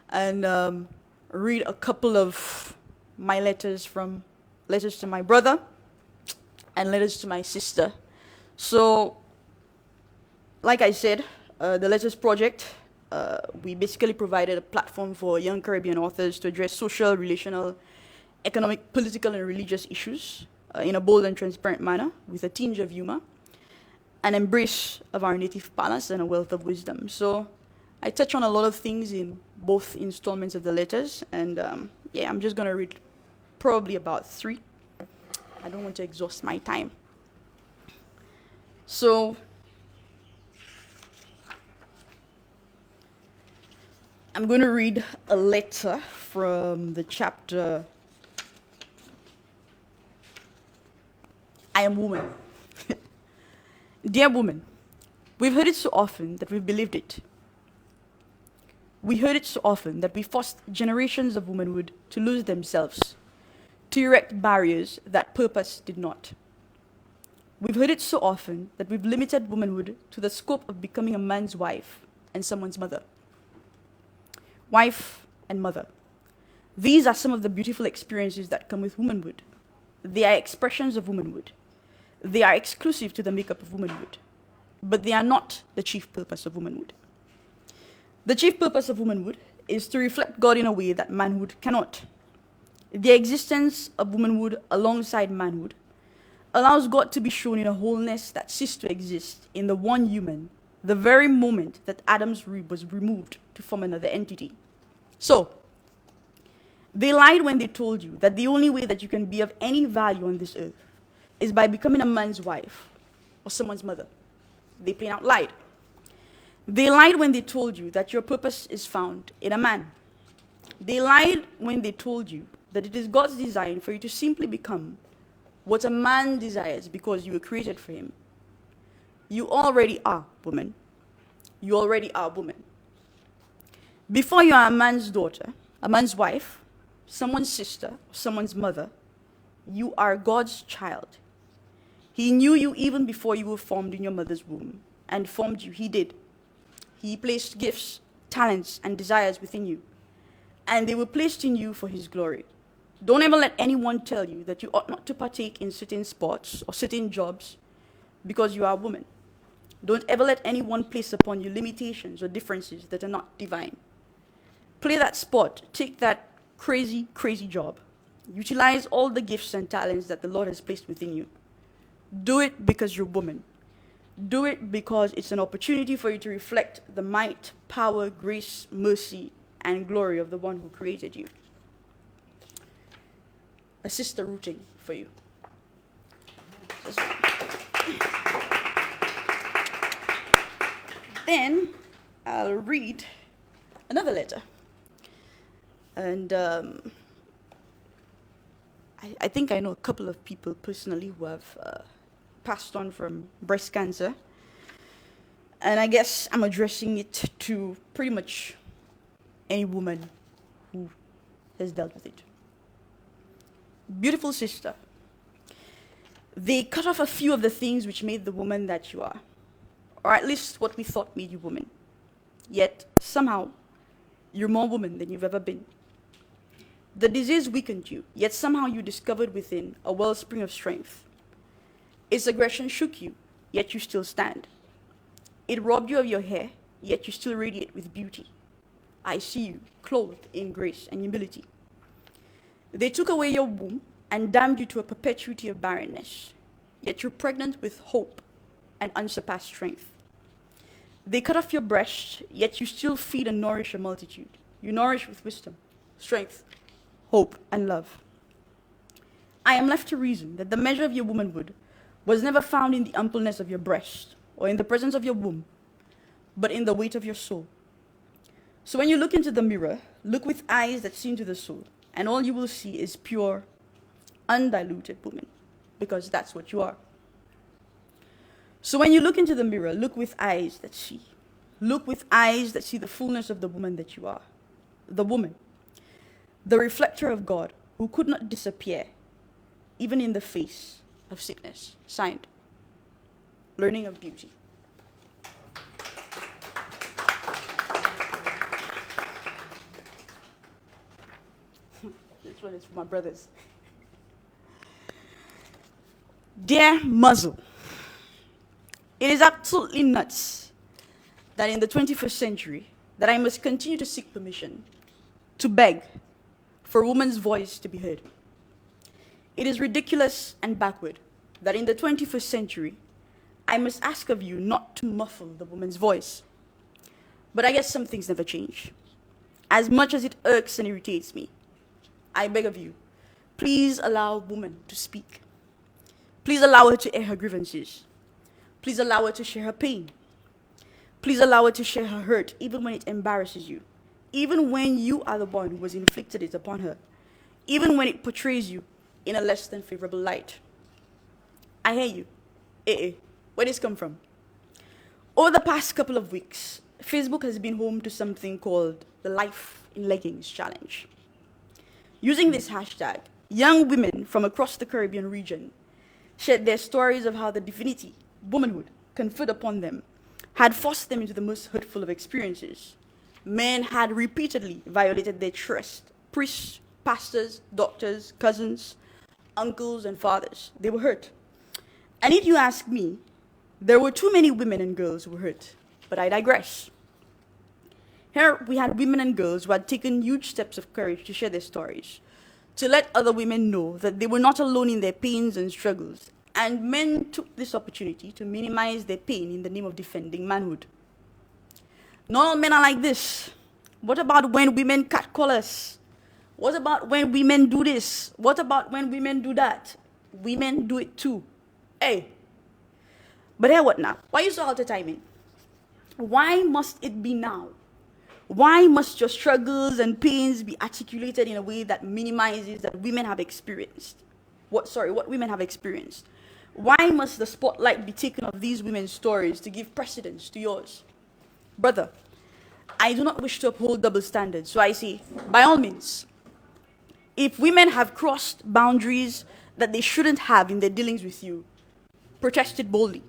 and read a couple of my letters to my brother and letters to my sister. So, like I said, the Letters Project, we basically provided a platform for young Caribbean authors to address social, relational, economic, political, and religious issues in a bold and transparent manner with a tinge of humor, an embrace of our native palace, and a wealth of wisdom. So I touch on a lot of things in both installments of the letters, and I'm just going to read probably about 3. I don't want to exhaust my time. So I'm going to read a letter from the chapter I Am Woman. Dear woman, we've heard it so often that we've believed it. We heard it so often that we forced generations of womanhood to lose themselves, to erect barriers that purpose did not. We've heard it so often that we've limited womanhood to the scope of becoming a man's wife and someone's mother. Wife and mother. These are some of the beautiful experiences that come with womanhood. They are expressions of womanhood. They are exclusive to the makeup of womanhood, but they are not the chief purpose of womanhood. The chief purpose of womanhood is to reflect God in a way that manhood cannot. The existence of womanhood alongside manhood allows God to be shown in a wholeness that ceased to exist in the one human, the very moment that Adam's rib was removed to form another entity. So, they lied when they told you that the only way that you can be of any value on this earth is by becoming a man's wife or someone's mother. They plain out lied. They lied when they told you that your purpose is found in a man. They lied when they told you that it is God's design for you to simply become what a man desires because you were created for him. You already are woman. You already are woman. Before you are a man's daughter, a man's wife, someone's sister, someone's mother, you are God's child. He knew you even before you were formed in your mother's womb, and formed you, he did. He placed gifts, talents, and desires within you, and they were placed in you for his glory. Don't ever let anyone tell you that you ought not to partake in certain sports or certain jobs because you are a woman. Don't ever let anyone place upon you limitations or differences that are not divine. Play that sport, take that crazy, crazy job. Utilize all the gifts and talents that the Lord has placed within you. Do it because you're a woman. Do it because it's an opportunity for you to reflect the might, power, grace, mercy, and glory of the one who created you. A sister rooting for you. Then I'll read another letter. And I think I know a couple of people personally who have passed on from breast cancer. And I guess I'm addressing it to pretty much any woman who has dealt with it. Beautiful sister, they cut off a few of the things which made the woman that you are, or at least what we thought made you woman. Yet, somehow, you're more woman than you've ever been. The disease weakened you, yet somehow you discovered within a wellspring of strength. Its aggression shook you, yet you still stand. It robbed you of your hair, yet you still radiate with beauty. I see you, clothed in grace and humility. They took away your womb and damned you to a perpetuity of barrenness, yet you're pregnant with hope and unsurpassed strength. They cut off your breast, yet you still feed and nourish a multitude. You nourish with wisdom, strength, hope, and love. I am left to reason that the measure of your womanhood was never found in the ampleness of your breast or in the presence of your womb, but in the weight of your soul. So when you look into the mirror, look with eyes that see into the soul, and all you will see is pure, undiluted woman, because that's what you are. So when you look into the mirror, look with eyes that see. Look with eyes that see the fullness of the woman that you are. The woman, the reflector of God, who could not disappear, even in the face of sickness. Signed, Learning of Beauty. This one is for my brothers. Dear Muzzle, it is absolutely nuts that in the 21st century that I must continue to seek permission, to beg for a woman's voice to be heard. It is ridiculous and backward that in the 21st century I must ask of you not to muffle the woman's voice. But I guess some things never change. As much as it irks and irritates me, I beg of you, please allow a woman to speak. Please allow her to air her grievances. Please allow her to share her pain. Please allow her to share her hurt, even when it embarrasses you. Even when you are the one who has inflicted it upon her. Even when it portrays you in a less than favorable light. I hear you. Where did this come from? Over the past couple of weeks, Facebook has been home to something called the Life in Leggings Challenge. Using this hashtag, young women from across the Caribbean region shared their stories of how the divinity, womanhood, conferred upon them had forced them into the most hurtful of experiences. Men had repeatedly violated their trust. Priests, pastors, doctors, cousins, uncles, and fathers. They were hurt. And if you ask me, there were too many women and girls who were hurt. But I digress. Here we had women and girls who had taken huge steps of courage to share their stories, to let other women know that they were not alone in their pains and struggles. And men took this opportunity to minimize their pain in the name of defending manhood. Not all men are like this. What about when women catcall us? What about when women do this? What about when women do that? Women do it too. Hey. But here what now? Why you so out of timing? Why must it be now? Why must your struggles and pains be articulated in a way that minimizes that women have experienced? What women have experienced? Why must the spotlight be taken off these women's stories to give precedence to yours? Brother, I do not wish to uphold double standards, so I say, by all means, if women have crossed boundaries that they shouldn't have in their dealings with you, protest it boldly.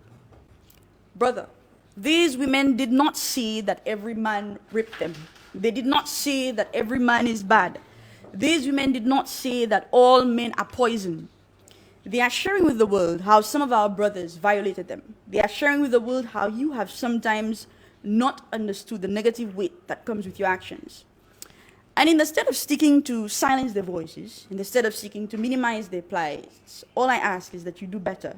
Brother, these women did not say that every man raped them. They did not say that every man is bad. These women did not say that all men are poison. They are sharing with the world how some of our brothers violated them. They are sharing with the world how you have sometimes not understood the negative weight that comes with your actions. And instead of seeking to silence their voices, instead of seeking to minimize their plights, all I ask is that you do better.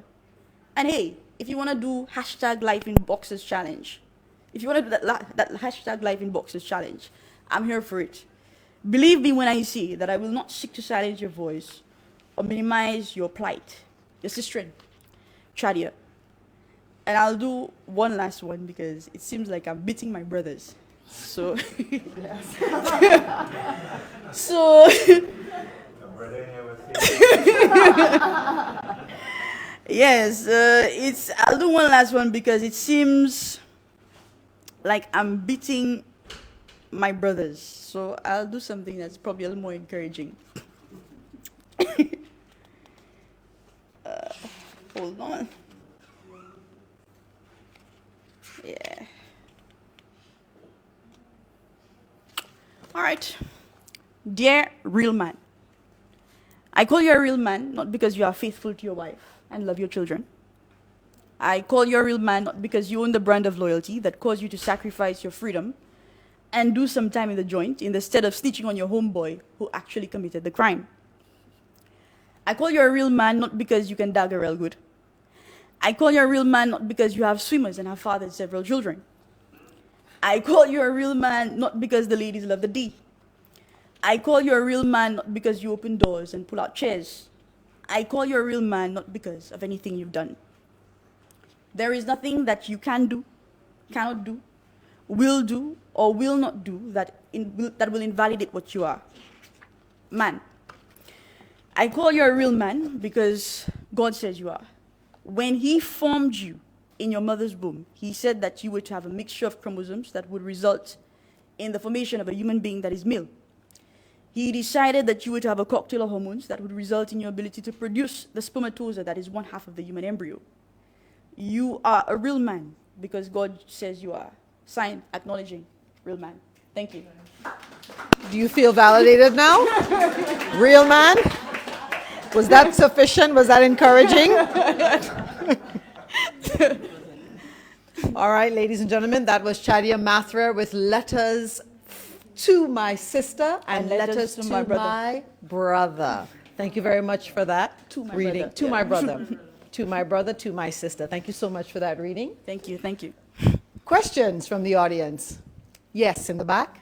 And hey, if you want to do hashtag life in boxes challenge, if you want to do that hashtag life in boxes challenge, I'm here for it. Believe me when I say that I will not seek to silence your voice or minimize your plight. Your sister, Chadia. And I'll do one last one because it seems like I'm beating my brothers. So, yes, I'll do one last one because it seems like I'm beating my brothers. So I'll do something that's probably a little more encouraging. Hold on. Yeah. All right. Dear real man, I call you a real man not because you are faithful to your wife and love your children. I call you a real man not because you own the brand of loyalty that caused you to sacrifice your freedom and do some time in the joint instead of snitching on your homeboy who actually committed the crime. I call you a real man not because you can dagger real good. I call you a real man not because you have swimmers and have fathered several children. I call you a real man not because the ladies love the D. I call you a real man not because you open doors and pull out chairs. I call you a real man not because of anything you've done. There is nothing that you can do, cannot do, or will not do that will invalidate what you are. Man. I call you a real man because God says you are. When he formed you in your mother's womb, he said that you were to have a mixture of chromosomes that would result in the formation of a human being that is male. He decided that you were to have a cocktail of hormones that would result in your ability to produce the spermatozoa that is one half of the human embryo. You are a real man because God says you are. Sign acknowledging real man. Thank you. Do you feel validated now? Real man? Was that sufficient? Was that encouraging? All right, ladies and gentlemen, that was Chadia Mathurin with Letters to My Sister and Letters to My Brother. Thank you very much for that To my reading. brother, To yeah. my brother. To my brother, to my sister. Thank you so much for that reading. Thank you. Thank you. Questions from the audience? Yes, in the back.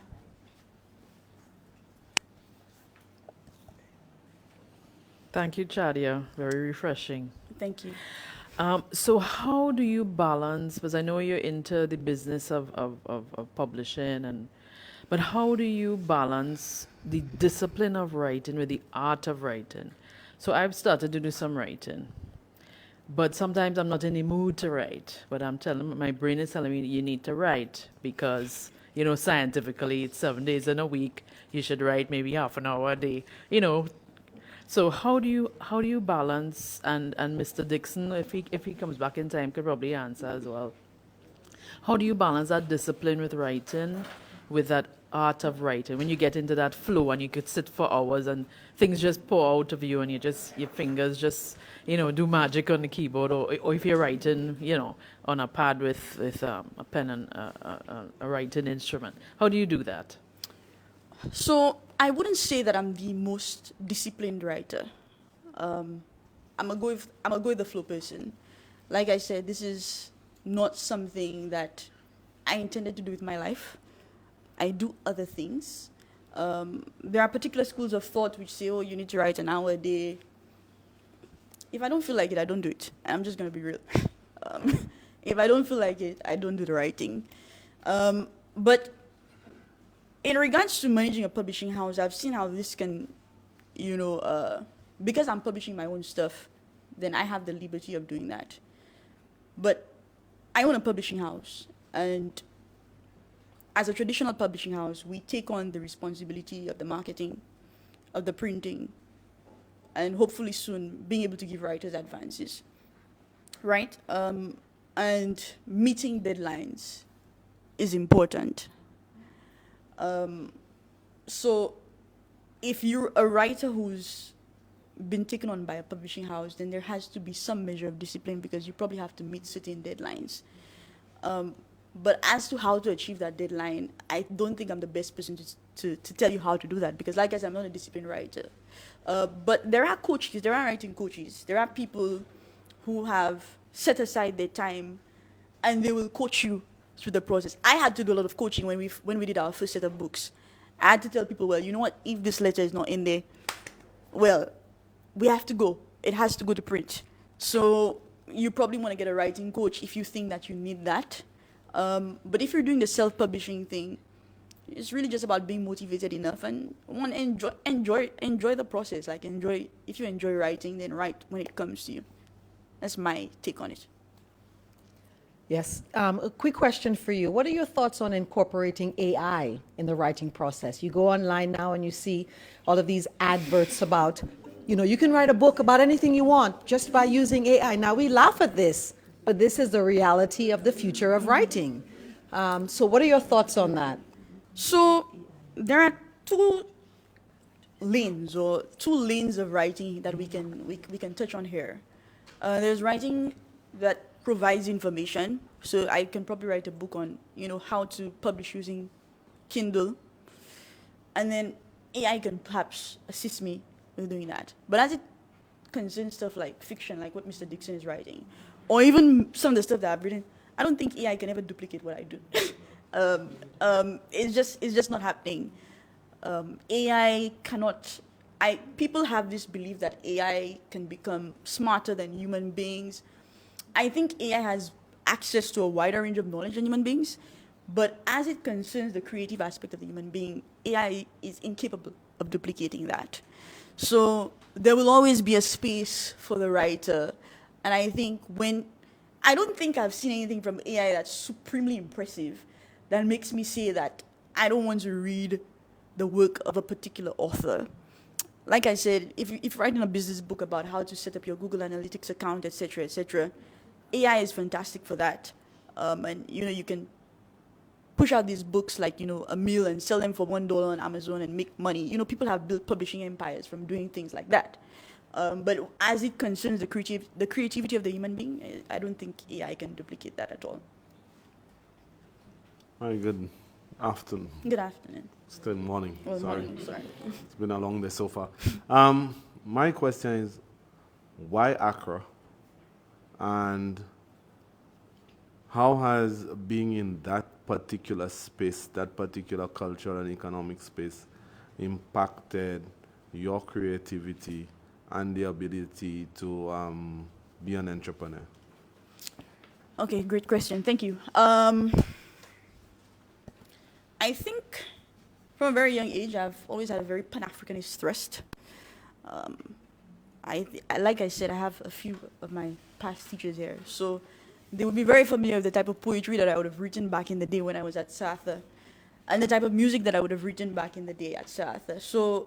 Thank you, Chadia. Very refreshing. Thank you. So how do you balance, because I know you're into the business of publishing, but how do you balance the discipline of writing with the art of writing? So I've started to do some writing, but sometimes I'm not in the mood to write, but my brain is telling me you need to write because, scientifically it's 7 days in a week. You should write maybe half an hour a day, So how do you balance, and Mr. Dixon, if he comes back in time, could probably answer as well. How do you balance that discipline with writing, with that art of writing? When you get into that flow and you could sit for hours and things just pour out of you and your fingers just, do magic on the keyboard, or if you're writing, on a pad with a pen and a writing instrument. How do you do that? So I wouldn't say that I'm the most disciplined writer. I'm a go with the flow person. Like I said, this is not something that I intended to do with my life. I do other things. There are particular schools of thought which say, oh, you need to write an hour a day. If I don't feel like it, I don't do it. I'm just going to be real. If I don't feel like it, I don't do the writing. But in regards to managing a publishing house, I've seen how this can, because I'm publishing my own stuff, then I have the liberty of doing that. But I own a publishing house, and as a traditional publishing house, we take on the responsibility of the marketing, of the printing, and hopefully soon being able to give writers advances, right? And meeting deadlines is important. So if you're a writer who's been taken on by a publishing house, then there has to be some measure of discipline because you probably have to meet certain deadlines. But as to how to achieve that deadline, I don't think I'm the best person to tell you how to do that because, like I said, I'm not a disciplined writer. But there are coaches, there are writing coaches, there are people who have set aside their time and they will coach you through the process. I had to do a lot of coaching when we did our first set of books. I had to tell people, well, you know what, if this letter is not in there, well, we have to go. It has to go to print. So you probably want to get a writing coach if you think that you need that. But if you're doing the self-publishing thing, it's really just about being motivated enough and enjoy the process. Like if you enjoy writing, then write when it comes to you. That's my take on it. Yes. A quick question for you. What are your thoughts on incorporating AI in the writing process? You go online now and you see all of these adverts about, you can write a book about anything you want just by using AI. Now, we laugh at this, but this is the reality of the future of writing. So what are your thoughts on that? So there are two lanes of writing that we can touch on here. There's writing that provides information. So I can probably write a book on, how to publish using Kindle. And then AI can perhaps assist me with doing that. But as it concerns stuff like fiction, like what Mr. Dixon is writing, or even some of the stuff that I've written, I don't think AI can ever duplicate what I do. It's just not happening. AI cannot. People have this belief that AI can become smarter than human beings. I think AI has access to a wider range of knowledge than human beings, but as it concerns the creative aspect of the human being, AI is incapable of duplicating that. So there will always be a space for the writer, and I think when I don't think I've seen anything from AI that's supremely impressive that makes me say that I don't want to read the work of a particular author. Like I said, if you're writing a business book about how to set up your Google Analytics account, etc., AI is fantastic for that. And you can push out these books like a meal and sell them for $1 on Amazon and make money. People have built publishing empires from doing things like that. But as it concerns the creativity of the human being, I don't think AI can duplicate that at all. Very good afternoon. Good afternoon. Still morning. Well, sorry. morning, sorry. It's been a long day so far. My question is, why Accra? And how has being in that particular space, that particular cultural and economic space, impacted your creativity and the ability to be an entrepreneur? Okay, great question. Thank you. I think from a very young age, I've always had a very Pan-Africanist thrust. Like I said, I have a few of my past teachers here, so they would be very familiar with the type of poetry that I would have written back in the day when I was at SALCC, and the type of music that I would have written back in the day at SALCC. So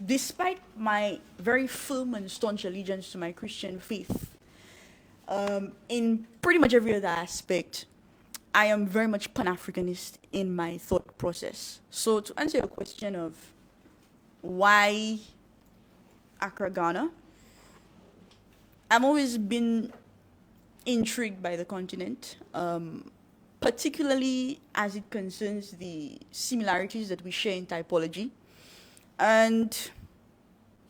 despite my very firm and staunch allegiance to my Christian faith, in pretty much every other aspect, I am very much Pan-Africanist in my thought process. So to answer your question of why Accra, Ghana, I've always been intrigued by the continent, particularly as it concerns the similarities that we share in typology. And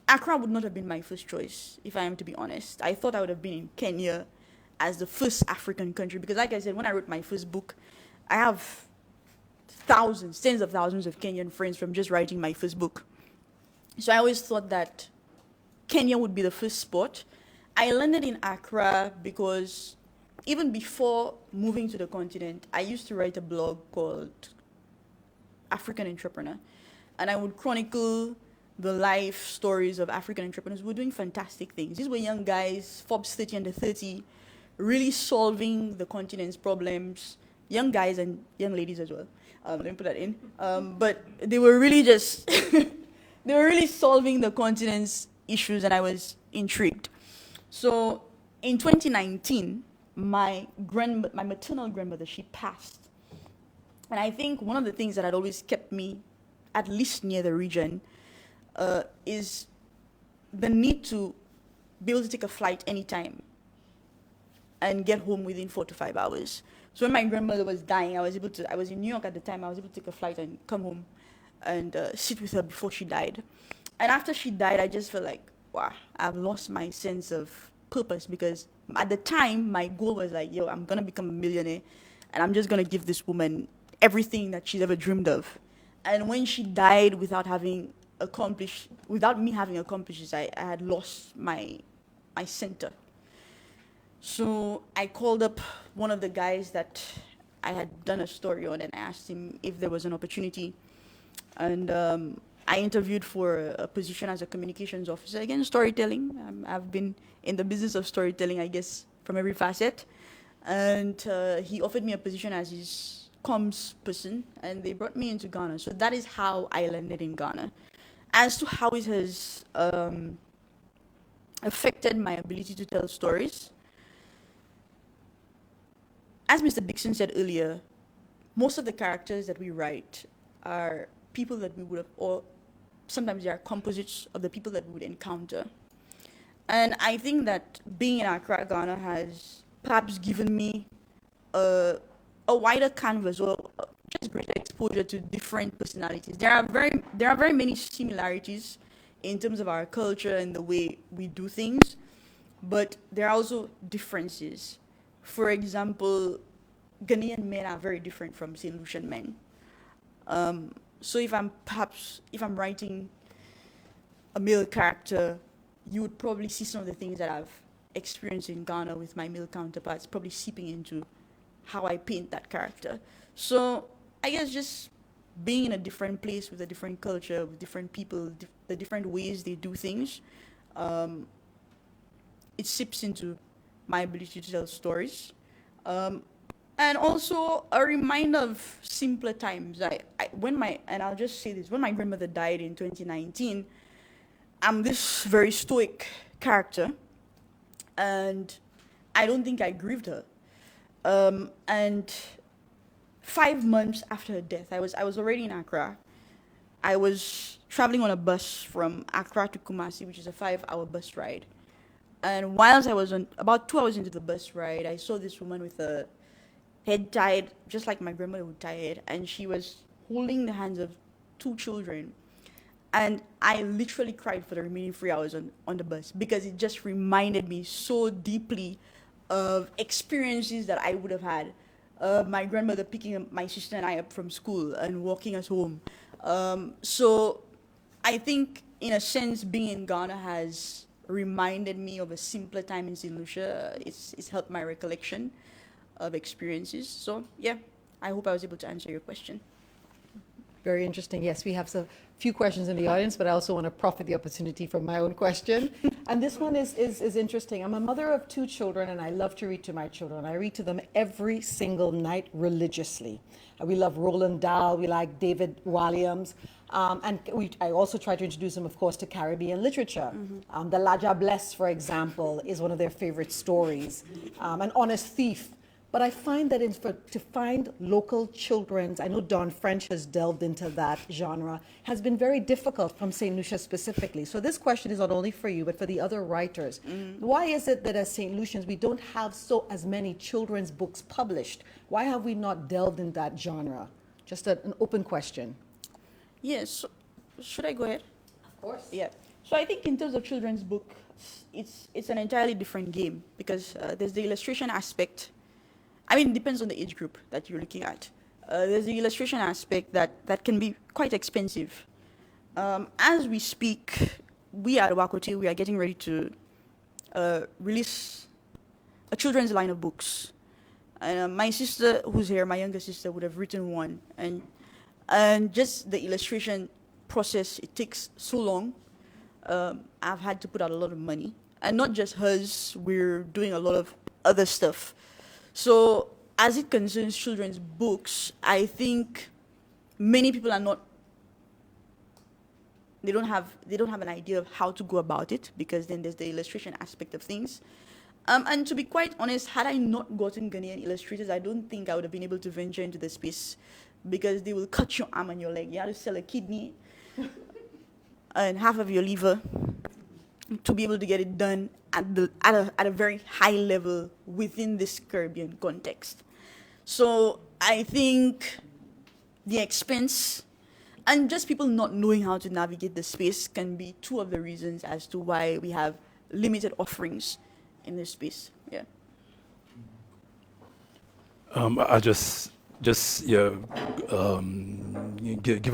Accra would not have been my first choice, if I am to be honest. I thought I would have been in Kenya as the first African country, because like I said, when I wrote my first book, I have thousands, tens of thousands of Kenyan friends from just writing my first book. So I always thought that Kenya would be the first spot. I landed in Accra because even before moving to the continent, I used to write a blog called African Entrepreneur, and I would chronicle the life stories of African entrepreneurs who were doing fantastic things. These were young guys, Forbes 30 under 30, really solving the continent's problems, young guys and young ladies as well. Let me put that in. But they were really just, they were really solving the continent's issues, and I was intrigued. So in 2019, my maternal grandmother, she passed. And I think one of the things that had always kept me at least near the region is the need to be able to take a flight anytime and get home within 4 to 5 hours. So when my grandmother was dying, I was in New York at the time, I was able to take a flight and come home and sit with her before she died. And after she died, I just felt like, wow, I've lost my sense of purpose, because at the time, my goal was like, yo, I'm gonna become a millionaire and I'm just gonna give this woman everything that she's ever dreamed of. And when she died without me having accomplished this, I had lost my center. So I called up one of the guys that I had done a story on, and I asked him if there was an opportunity. And I interviewed for a position as a communications officer, again, storytelling. I've been in the business of storytelling, I guess, from every facet. And he offered me a position as his comms person, and they brought me into Ghana. So that is how I landed in Ghana. As to how it has affected my ability to tell stories, as Mr. Dixon said earlier, most of the characters that we write are people that we would have, or sometimes they are composites of the people that we would encounter. And I think that being in Accra, Ghana has perhaps given me a wider canvas, or just greater exposure to different personalities. There are very many similarities in terms of our culture and the way we do things, but there are also differences. For example, Ghanaian men are very different from St. Lucian men. So if I'm writing a male character, you would probably see some of the things that I've experienced in Ghana with my male counterparts probably seeping into how I paint that character. So I guess just being in a different place with a different culture, with different people, the different ways they do things, it seeps into my ability to tell stories. And also a reminder of simpler times. I'll just say this, when my grandmother died in 2019, I'm this very stoic character, and I don't think I grieved her. And 5 months after her death, I was already in Accra. I was traveling on a bus from Accra to Kumasi, which is a 5-hour bus ride. And whilst I was about 2 hours into the bus ride, I saw this woman with a head tied, just like my grandmother would tie it, and she was holding the hands of 2 children. And I literally cried for the remaining 3 hours on the bus, because it just reminded me so deeply of experiences that I would have had. My grandmother picking my sister and I up from school and walking us home. So I think, in a sense, being in Ghana has reminded me of a simpler time in St. Lucia. It's helped my recollection of experiences. So yeah, I hope I was able to answer your question. Very interesting. Yes, we have a few questions in the audience, but I also want to profit the opportunity from my own question. And this one is interesting. I'm a mother of 2 children, and I love to read to my children. I read to them every single night religiously. We love Roald Dahl. We like David Walliams. I also try to introduce them, of course, to Caribbean literature. The Laja Bless, for example, is one of their favorite stories. An Honest Thief. But I find that to find local children's, I know Don French has delved into that genre, has been very difficult from St. Lucia specifically. So this question is not only for you, but for the other writers. Why is it that as St. Lucians, we don't have as many children's books published? Why have we not delved in that genre? Just an open question. Yes. So, should I go ahead? Of course. Yeah. So I think in terms of children's book, it's an entirely different game, because there's the illustration aspect. I mean, it depends on the age group that you're looking at. There's the illustration aspect that can be quite expensive. As we speak, we at Wakote, we are getting ready to release a children's line of books. My sister, who's here, my younger sister, would have written one. And just the illustration process, it takes so long. I've had to put out a lot of money. And not just hers, we're doing a lot of other stuff. So as it concerns children's books, I think many people they don't have an idea of how to go about it, because then there's the illustration aspect of things. And to be quite honest, had I not gotten Ghanaian illustrators, I don't think I would have been able to venture into the space, because they will cut your arm and your leg. You have to sell a kidney and half of your liver to be able to get it done at a very high level within this Caribbean context. So I think the expense and just people not knowing how to navigate the space can be 2 of the reasons as to why we have limited offerings in this space. Yeah. I'll just give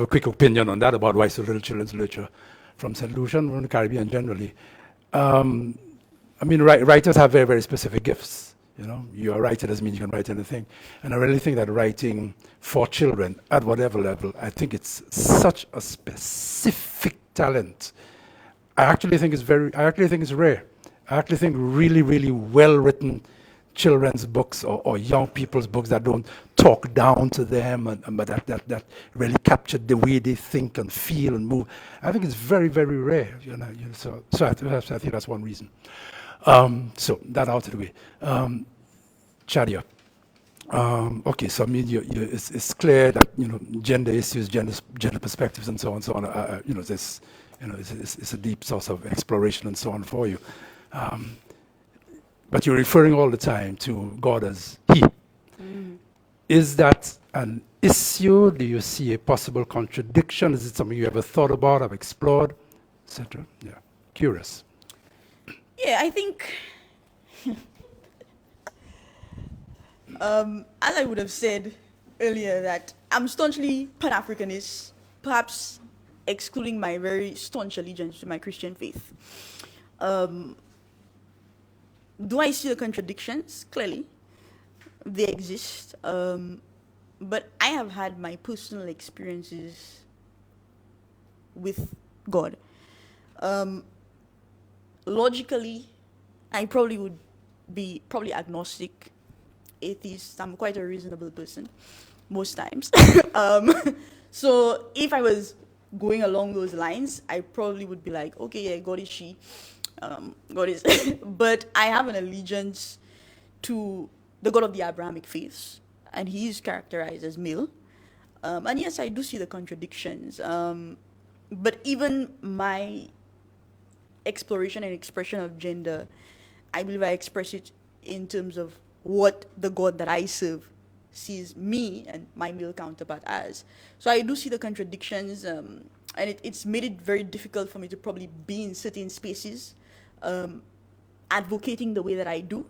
a quick opinion on that about why so little children's literature from St. Lucia and from the Caribbean generally. I mean, writers have very, very specific gifts. You know, you're a writer doesn't mean you can write anything. And I really think that writing for children at whatever level, I think it's such a specific talent. I actually think it's rare. I actually think really, really well-written children's books or young people's books that don't talk down to them, but that really capture the way they think and feel and move. I think it's very, very rare. So I think that's one reason. So that out of the way. Chadia. Okay, so I mean, it's clear that gender issues, gender perspectives, and so on, it's a deep source of exploration and so on for you. But you're referring all the time to God as He. Is that an issue? Do you see a possible contradiction? Is it something you ever thought about, have explored, etc.? Yeah, curious. Yeah, I think, as I would have said earlier, that I'm staunchly Pan-Africanist, perhaps excluding my very staunch allegiance to my Christian faith. Do I see the contradictions? Clearly, they exist. But I have had my personal experiences with God. Logically, I probably would be probably agnostic, atheist. I'm quite a reasonable person most times. um, so if I was going along those lines, I probably would be like, okay, yeah, God is she, God is. But I have an allegiance to the God of the Abrahamic faiths, and he is characterized as male. And yes, I do see the contradictions. But even my exploration and expression of gender, I believe I express it in terms of what the God that I serve sees me and my male counterpart as. So I do see the contradictions, and it's made it very difficult for me to probably be in certain spaces, advocating the way that I do.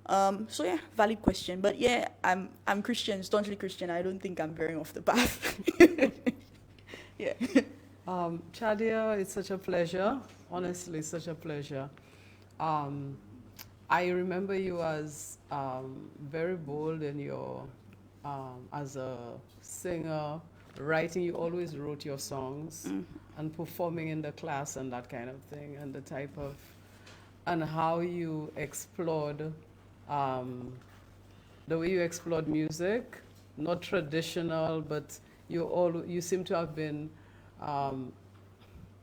So yeah, valid question. But yeah, I'm Christian, staunchly Christian. I don't think I'm veering off the path. Yeah. Chadia, it's such a pleasure. Honestly, such a pleasure. I remember you as very bold in your, as a singer, writing. You always wrote your songs and performing in the class and that kind of thing, and the type of, and how you explored, the way you explored music, not traditional, but you seem to have been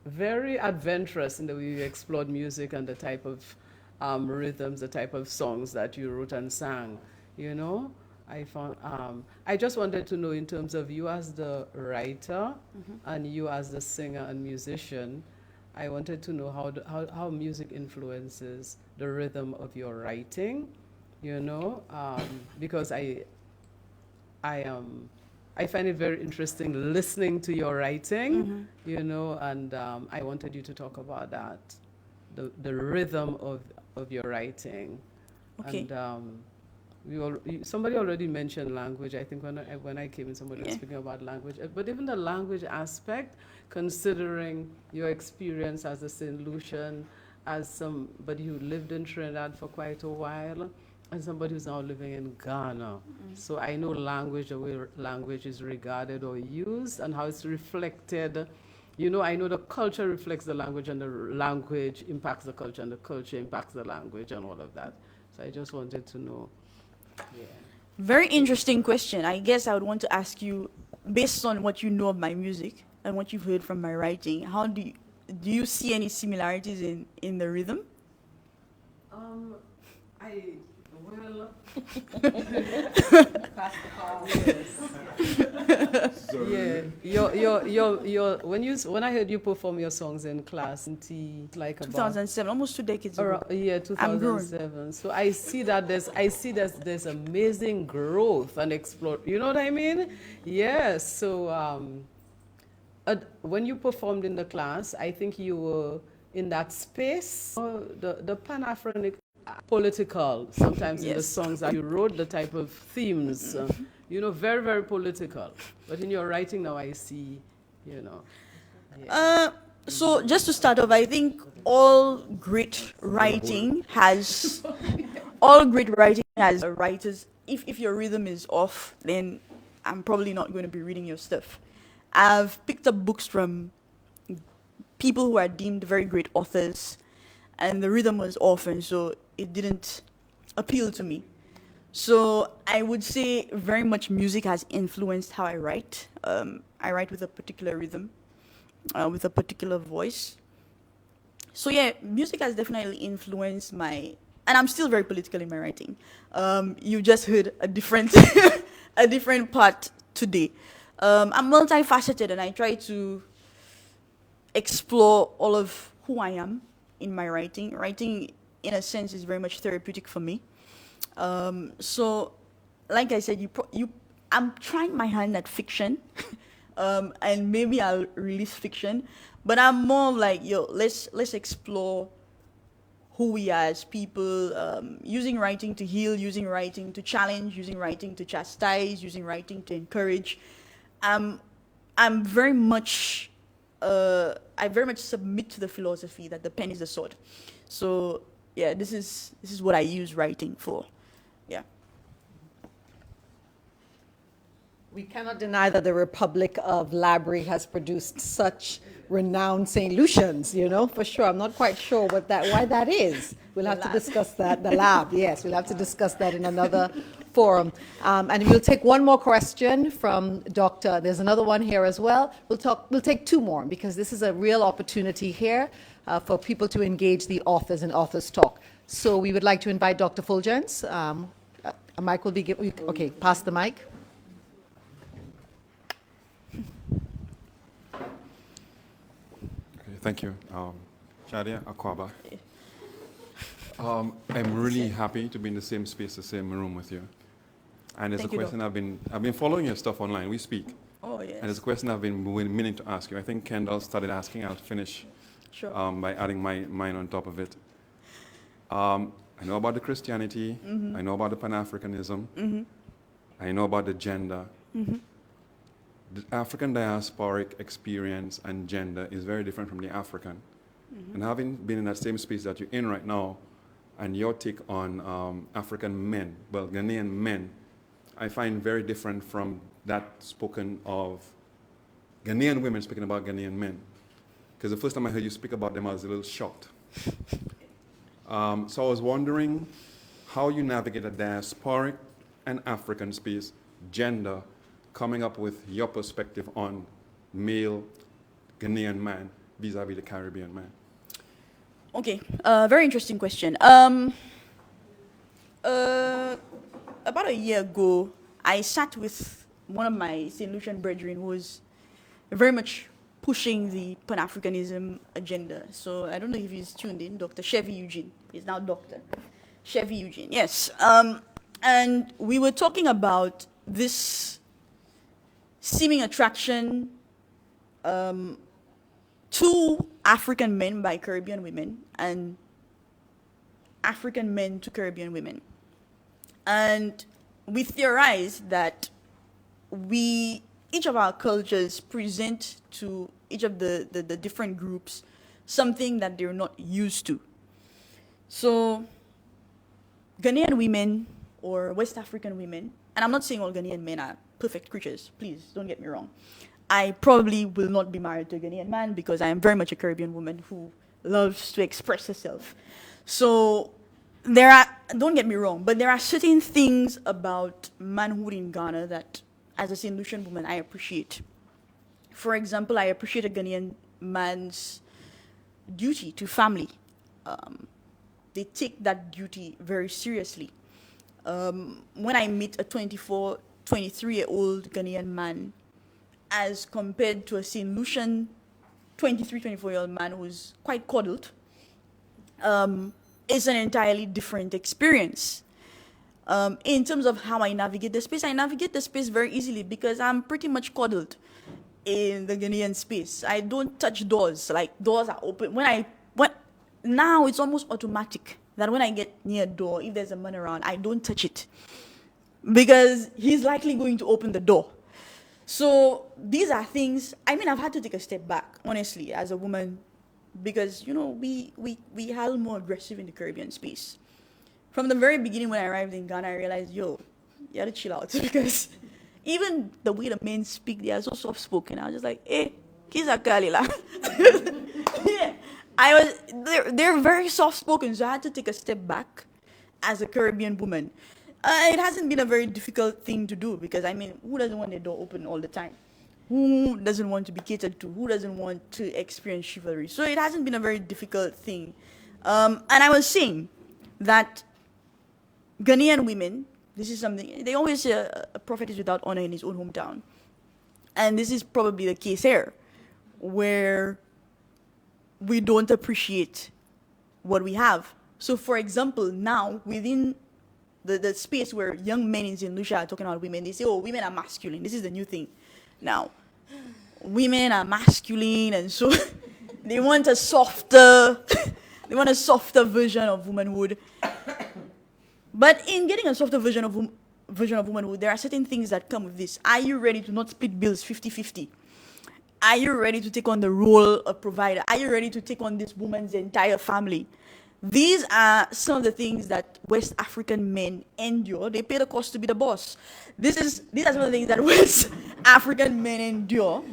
very adventurous in the way you explored music and the type of rhythms, the type of songs that you wrote and sang, you know? I found, I just wanted to know, in terms of you as the writer and you as the singer and musician, I wanted to know how music influences the rhythm of your writing, you know? Because I find it very interesting listening to your writing, you know, and I wanted you to talk about that, the rhythm of your writing. Okay. And somebody already mentioned language. I think when I came in, somebody was speaking about language. But even the language aspect, considering your experience as a St. Lucian, as somebody who lived in Trinidad for quite a while, and somebody who's now living in Ghana. So I know language, the way language is regarded or used, and how it's reflected. You know, I know the culture reflects the language, and the language impacts the culture, and the culture impacts the language, and all of that. So I just wanted to know. Yeah. Very interesting question. I guess I would want to ask you, based on what you know of my music and what you've heard from my writing, how do you see any similarities in the rhythm? Well, yeah. When I heard you perform your songs in class in like 2007, almost 2 decades ago. Yeah, 2007. So I see that there's amazing growth and explore. You know what I mean? Yes. So when you performed in the class, I think you were in that space. The Pan-African political, sometimes in the songs that you wrote, the type of themes, you know, very, very political. But in your writing now, I see, you know. Yeah. So just to start off, I think all great writing has writers. If your rhythm is off, then I'm probably not going to be reading your stuff. I've picked up books from people who are deemed very great authors, and the rhythm was off, and so it didn't appeal to me. So I would say very much music has influenced how I write. I write with a particular rhythm, with a particular voice. So yeah, music has definitely influenced and I'm still very political in my writing. You just heard a different, a different part today. I'm multifaceted, and I try to explore all of who I am in my writing. Writing, in a sense, is very much therapeutic for me. So, like I said, I'm trying my hand at fiction, and maybe I'll release fiction, but I'm more like, let's explore who we are as people, using writing to heal, using writing to challenge, using writing to chastise, using writing to encourage. I'm very much, I very much submit to the philosophy that the pen is the sword. So yeah, this is what I use writing for. Yeah. We cannot deny that the Republic of Labrie has produced such renowned St. Lucians, you know, for sure. I'm not quite sure why that is. We'll have to discuss that. The lab, yes, we'll have to discuss that in another forum. And we'll take one more question from Dr. There's another one here as well. We'll take two more because this is a real opportunity here for people to engage the authors and authors talk. So we would like to invite Dr. Fulgence. A mic will be given. Okay, pass the mic. Thank you. Chadia Akwaba. I'm really happy to be in the same space, the same room with you. And there's a question I've been following your stuff online. We speak. Oh, yes. And there's a question I've been meaning to ask you. I think Kendall started asking. I'll finish by adding mine on top of it. I know about the Christianity. Mm-hmm. I know about the Pan-Africanism. Mm-hmm. I know about the gender. Mm-hmm. The African diasporic experience and gender is very different from the African. Mm-hmm. And having been in that same space that you're in right now, and your take on African men, well, Ghanaian men, I find very different from that spoken of Ghanaian women speaking about Ghanaian men. Because the first time I heard you speak about them, I was a little shocked. So I was wondering how you navigate a diasporic and African space, gender, coming up with your perspective on male Ghanaian man vis-a-vis the Caribbean man. Okay, very interesting question. About a year ago, I sat with one of my St. Lucian brethren who was very much pushing the Pan-Africanism agenda. So I don't know if he's tuned in, Dr. Chevy Eugene. He's now Dr. Chevy Eugene, yes. And we were talking about this seeming attraction to African men by Caribbean women and African men to Caribbean women. And we theorized that each of our cultures present to each of the different groups something that they're not used to. So Ghanaian women or West African women, and I'm not saying all Ghanaian men are perfect creatures, please don't get me wrong. I probably will not be married to a Ghanaian man because I am very much a Caribbean woman who loves to express herself. So don't get me wrong, but there are certain things about manhood in Ghana that, as a St. Lucian woman, I appreciate. For example, I appreciate a Ghanaian man's duty to family. They take that duty very seriously. When I meet a 24, 23-year-old Ghanaian man, as compared to a St. Lucian 23, 24-year-old man who's quite coddled, it's an entirely different experience. In terms of how I navigate the space very easily because I'm pretty much coddled in the Ghanaian space. I don't touch doors, like doors are open. Now it's almost automatic that when I get near a door, if there's a man around, I don't touch it because he's likely going to open the door. So these are things, I've had to take a step back, honestly, as a woman, because, we are more aggressive in the Caribbean space. From the very beginning when I arrived in Ghana, I realized, you gotta chill out because even the way the men speak, they are so soft-spoken. I was just like, hey, kisa kalila. Yeah, they're very soft-spoken, so I had to take a step back as a Caribbean woman. It hasn't been a very difficult thing to do because, who doesn't want their door open all the time? Who doesn't want to be catered to? Who doesn't want to experience chivalry? So it hasn't been a very difficult thing. And I was saying that Ghanaian women, this is something, they always say a prophet is without honor in his own hometown. And this is probably the case here, where we don't appreciate what we have. So for example, now within the space where young men in St. Lucia are talking about women, they say, oh, women are masculine. This is the new thing. Now, women are masculine, and so they want a softer version of womanhood. But in getting a softer version of womanhood, there are certain things that come with this. Are you ready to not split bills 50-50? Are you ready to take on the role of provider? Are you ready to take on this woman's entire family? These are some of the things that West African men endure. They pay the cost to be the boss. These are some of the things that West African men endure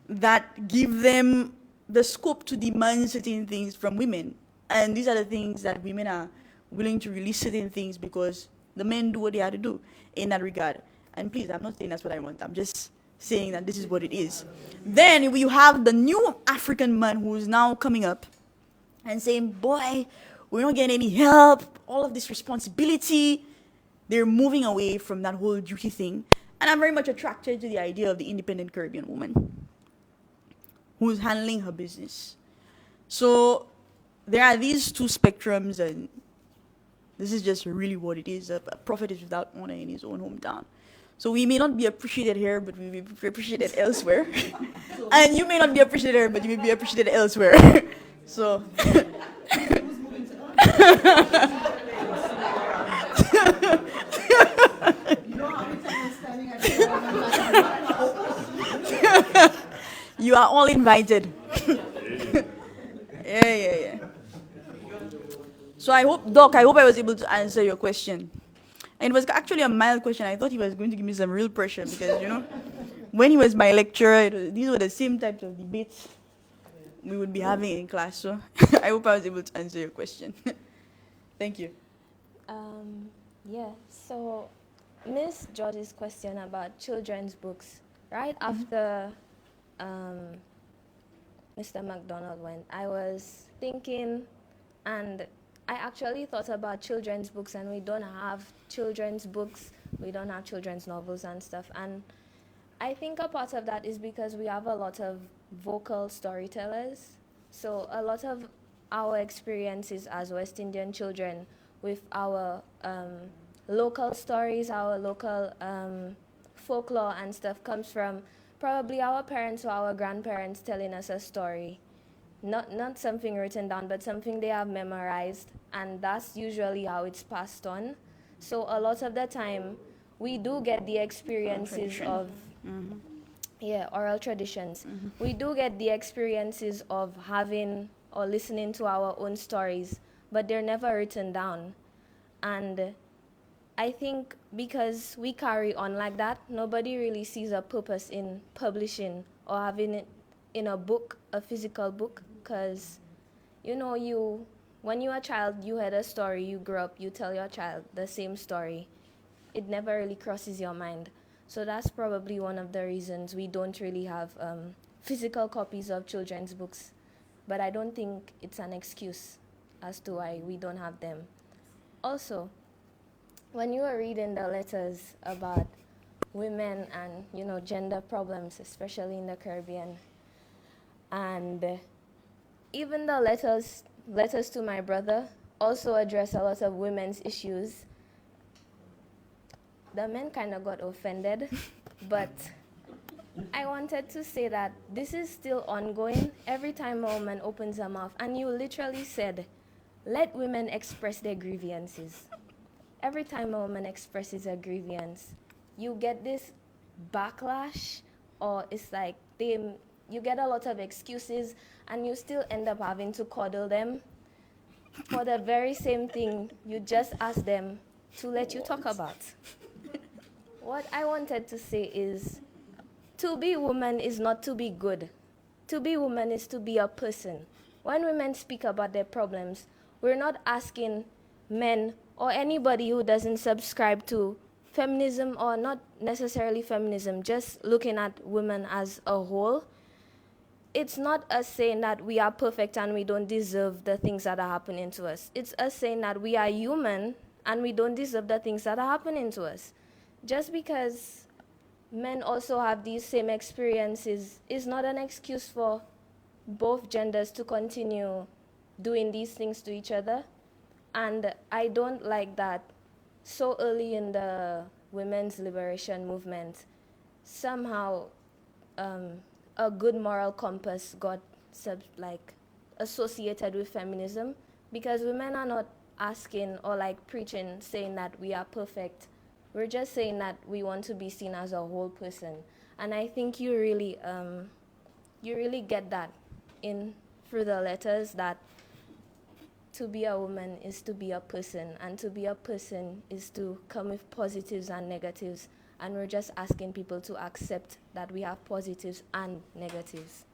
that give them the scope to demand certain things from women. And these are the things that women are willing to release certain things because the men do what they have to do in that regard. And please, I'm not saying that's what I want. I'm just saying that this is what it is. Then you have the new African man who is now coming up and saying, boy, we're not getting any help, all of this responsibility. They're moving away from that whole duty thing. And I'm very much attracted to the idea of the independent Caribbean woman who's handling her business. So there are these two spectrums, and this is just really what it is. A prophet is without honor in his own hometown. So we may not be appreciated here, but we may be appreciated elsewhere. And you may not be appreciated here, but you may be appreciated elsewhere. So... You are all invited. Yeah. So I hope, Doc, I was able to answer your question. And it was actually a mild question. I thought he was going to give me some real pressure because, when he was my lecturer, these were the same types of debates we would be having in class. So I hope I was able to answer your question. Thank you. Yeah, so Miss George's question about children's books, right after Mr. McDonald went, I was thinking, and I actually thought about children's books, and we don't have children's books, we don't have children's novels and stuff, and I think a part of that is because we have a lot of vocal storytellers. So a lot of our experiences as West Indian children with our local stories, our local folklore and stuff comes from probably our parents or our grandparents telling us a story. Not something written down, but something they have memorized, and that's usually how it's passed on. So a lot of the time, we do get the experiences of oral traditions. We do get the experiences of having or listening to our own stories, but they're never written down. And I think because we carry on like that, nobody really sees a purpose in publishing or having it in a book, a physical book, because, when you're a child, you heard a story, you grow up, you tell your child the same story. It never really crosses your mind. So that's probably one of the reasons we don't really have physical copies of children's books. But I don't think it's an excuse as to why we don't have them. Also, when you were reading the letters about women and, gender problems, especially in the Caribbean, and even the letters to my brother also address a lot of women's issues. The men kind of got offended, but I wanted to say that this is still ongoing. Every time a woman opens her mouth, and you literally said, let women express their grievances. Every time a woman expresses her grievance, you get this backlash, or it's like you get a lot of excuses, and you still end up having to coddle them for the very same thing you just asked them to let you talk about. What I wanted to say is, to be woman is not to be good. To be woman is to be a person. When women speak about their problems, we're not asking men or anybody who doesn't subscribe to feminism, or not necessarily feminism, just looking at women as a whole. It's not us saying that we are perfect and we don't deserve the things that are happening to us. It's us saying that we are human and we don't deserve the things that are happening to us. Just because men also have these same experiences is not an excuse for both genders to continue doing these things to each other. And I don't like that so early in the women's liberation movement, somehow a good moral compass got associated with feminism, because women are not asking or preaching, saying that we are perfect. We're just saying that we want to be seen as a whole person. And I think you really get that in through the letters, that to be a woman is to be a person, and to be a person is to come with positives and negatives. and we're just asking people to accept that we have positives and negatives.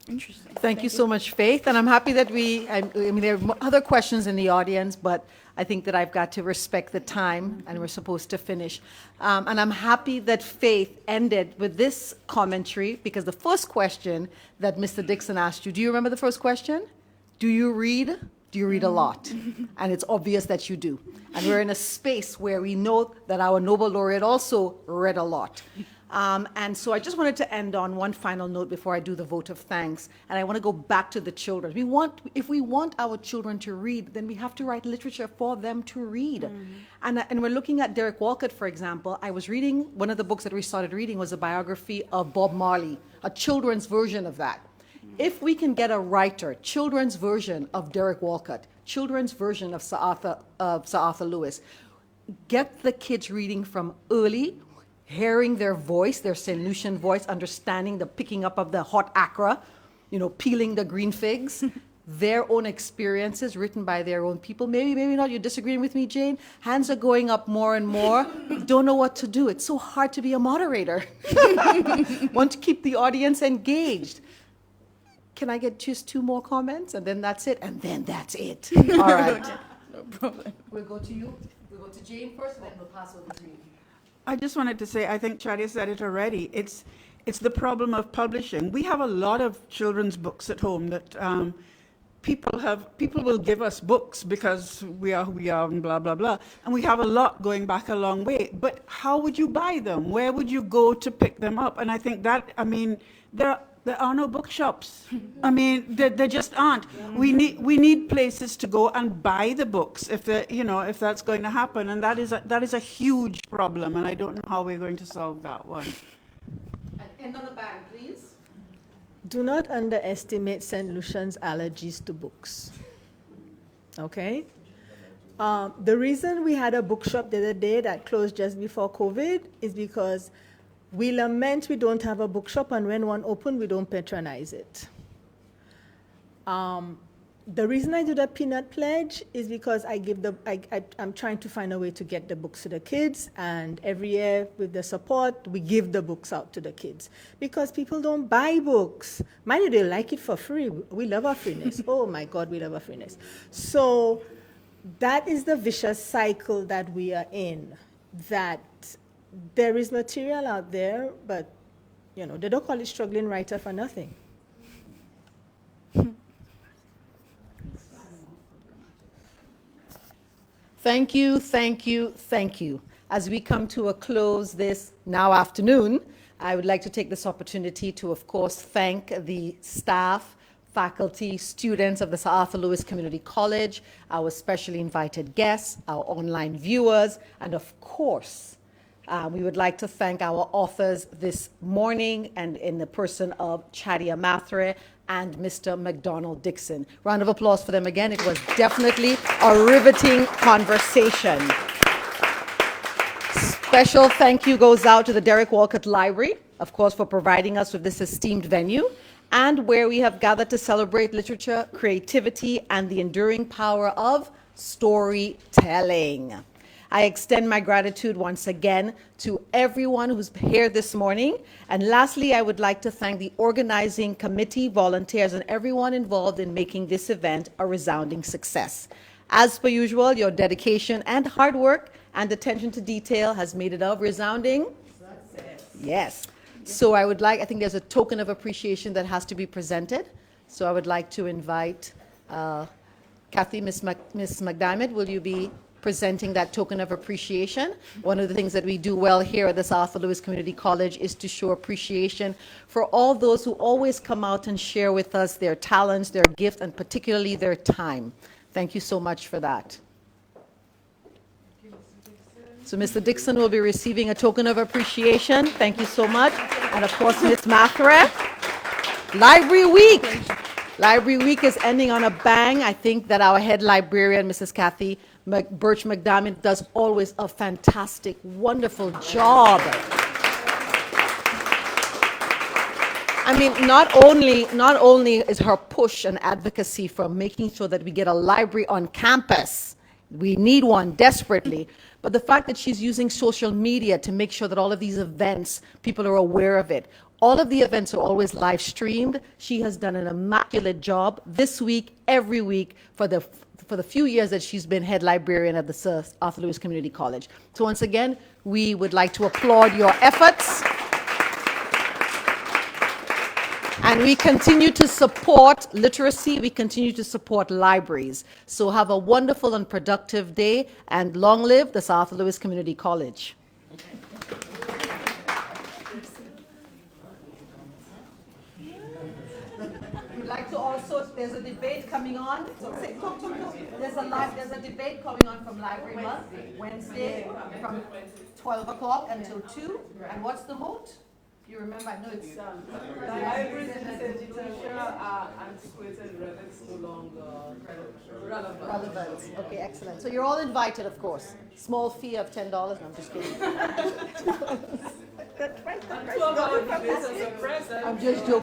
Interesting. Thank you so much, Faith. And I'm happy that I mean, there are other questions in the audience, but I think that I've got to respect the time, and we're supposed to finish. And I'm happy that Faith ended with this commentary, because the first question that Mr. Dixon asked you, do you remember the first question? Do you read? Do you read a lot? And it's obvious that you do. And we're in a space where we know that our Nobel laureate also read a lot. And so I just wanted to end on one final note before I do the vote of thanks. And I want to go back to the children. If we want our children to read, then we have to write literature for them to read. And we're looking at Derek Walcott, for example. I was reading, one of the books that we started reading was a biography of Bob Marley, a children's version of that. If we can get a writer, children's version of Derek Walcott, children's version of Sir Arthur Lewis, get the kids reading from early, hearing their voice, their St. Lucian voice, understanding the picking up of the hot Accra, peeling the green figs, their own experiences written by their own people. Maybe not. You're disagreeing with me, Jane? Hands are going up more and more. Don't know what to do. It's so hard to be a moderator. Want to keep the audience engaged. Can I get just 2 more comments? And then that's it. And then that's it. All right. No problem. We'll go to you. We'll go to Jane first, and then we'll pass over to you. I just wanted to say, I think Chadia said it already. It's the problem of publishing. We have a lot of children's books at home that people will give us books because we are and blah blah blah, and we have a lot going back a long way. But how would you buy them? Where would you go to pick them up? And I think that, I mean, there are no bookshops. I mean, there just aren't. We need places to go and buy the books if that's going to happen, and that is a huge problem, and I don't know how we're going to solve that one. And end on the bang, please. Do not underestimate St. Lucian's allergies to books. Okay? The reason we had a bookshop the other day that closed just before COVID is because we lament we don't have a bookshop, and when one opened, we don't patronize it. The reason I do the peanut pledge is because I'm trying to find a way to get the books to the kids, and every year with the support, we give the books out to the kids because people don't buy books. Mind you, they like it for free. We love our freeness. Oh my God, we love our freeness. So that is the vicious cycle that we are in, that there is material out there, but they don't call it struggling writer for nothing. Thank you, thank you, thank you. As we come to a close this now afternoon, I would like to take this opportunity to, of course, thank the staff, faculty, students of the Sir Arthur Lewis Community College, our specially invited guests, our online viewers, and of course, we would like to thank our authors this morning, and in the person of Chadia Mathurin and Mr. McDonald Dixon. Round of applause for them again. It was definitely a riveting conversation. Special thank you goes out to the Derek Walcott Library, of course, for providing us with this esteemed venue, and where we have gathered to celebrate literature, creativity, and the enduring power of storytelling. I extend my gratitude once again to everyone who's here this morning. And lastly, I would like to thank the organizing committee, volunteers, and everyone involved in making this event a resounding success. As per usual, your dedication and hard work and attention to detail has made it a resounding success. Yes. So I think there's a token of appreciation that has to be presented. So I would like to invite Kathy, Miss McDermott, will you be presenting that token of appreciation? One of the things that we do well here at the Sir Arthur Lewis Community College is to show appreciation for all those who always come out and share with us their talents, their gifts, and particularly their time. Thank you so much for that. So Mr. Dixon will be receiving a token of appreciation. Thank you so much. And of course, Ms. Mathurin. Library Week. Library Week is ending on a bang. I think that our head librarian, Mrs. Kathy Birch McDermott, does always a fantastic, wonderful job. I mean, not only is her push and advocacy for making sure that we get a library on campus We need one desperately. But the fact that she's using social media to make sure that all of these events, people are aware of it. All of the events are always live streamed. She has done an immaculate job this week, every week, for the few years that she's been head librarian at the Sir Arthur Lewis Community College. So once again, we would like to applaud your efforts. And we continue to support literacy. We continue to support libraries. So have a wonderful and productive day, and long live the Sir Arthur Lewis Community College. We'd like to also, there's a debate coming on. There's a debate coming on from Library Month, Wednesday from 12 o'clock until 2. And what's the vote? You remember? I know it's Libraries in St. Lucia are antiquated relics no longer relevant. Okay, excellent. So you're all invited, of course. Small fee of $10. No, I'm just kidding. $12 debates as a present. I'm just joking.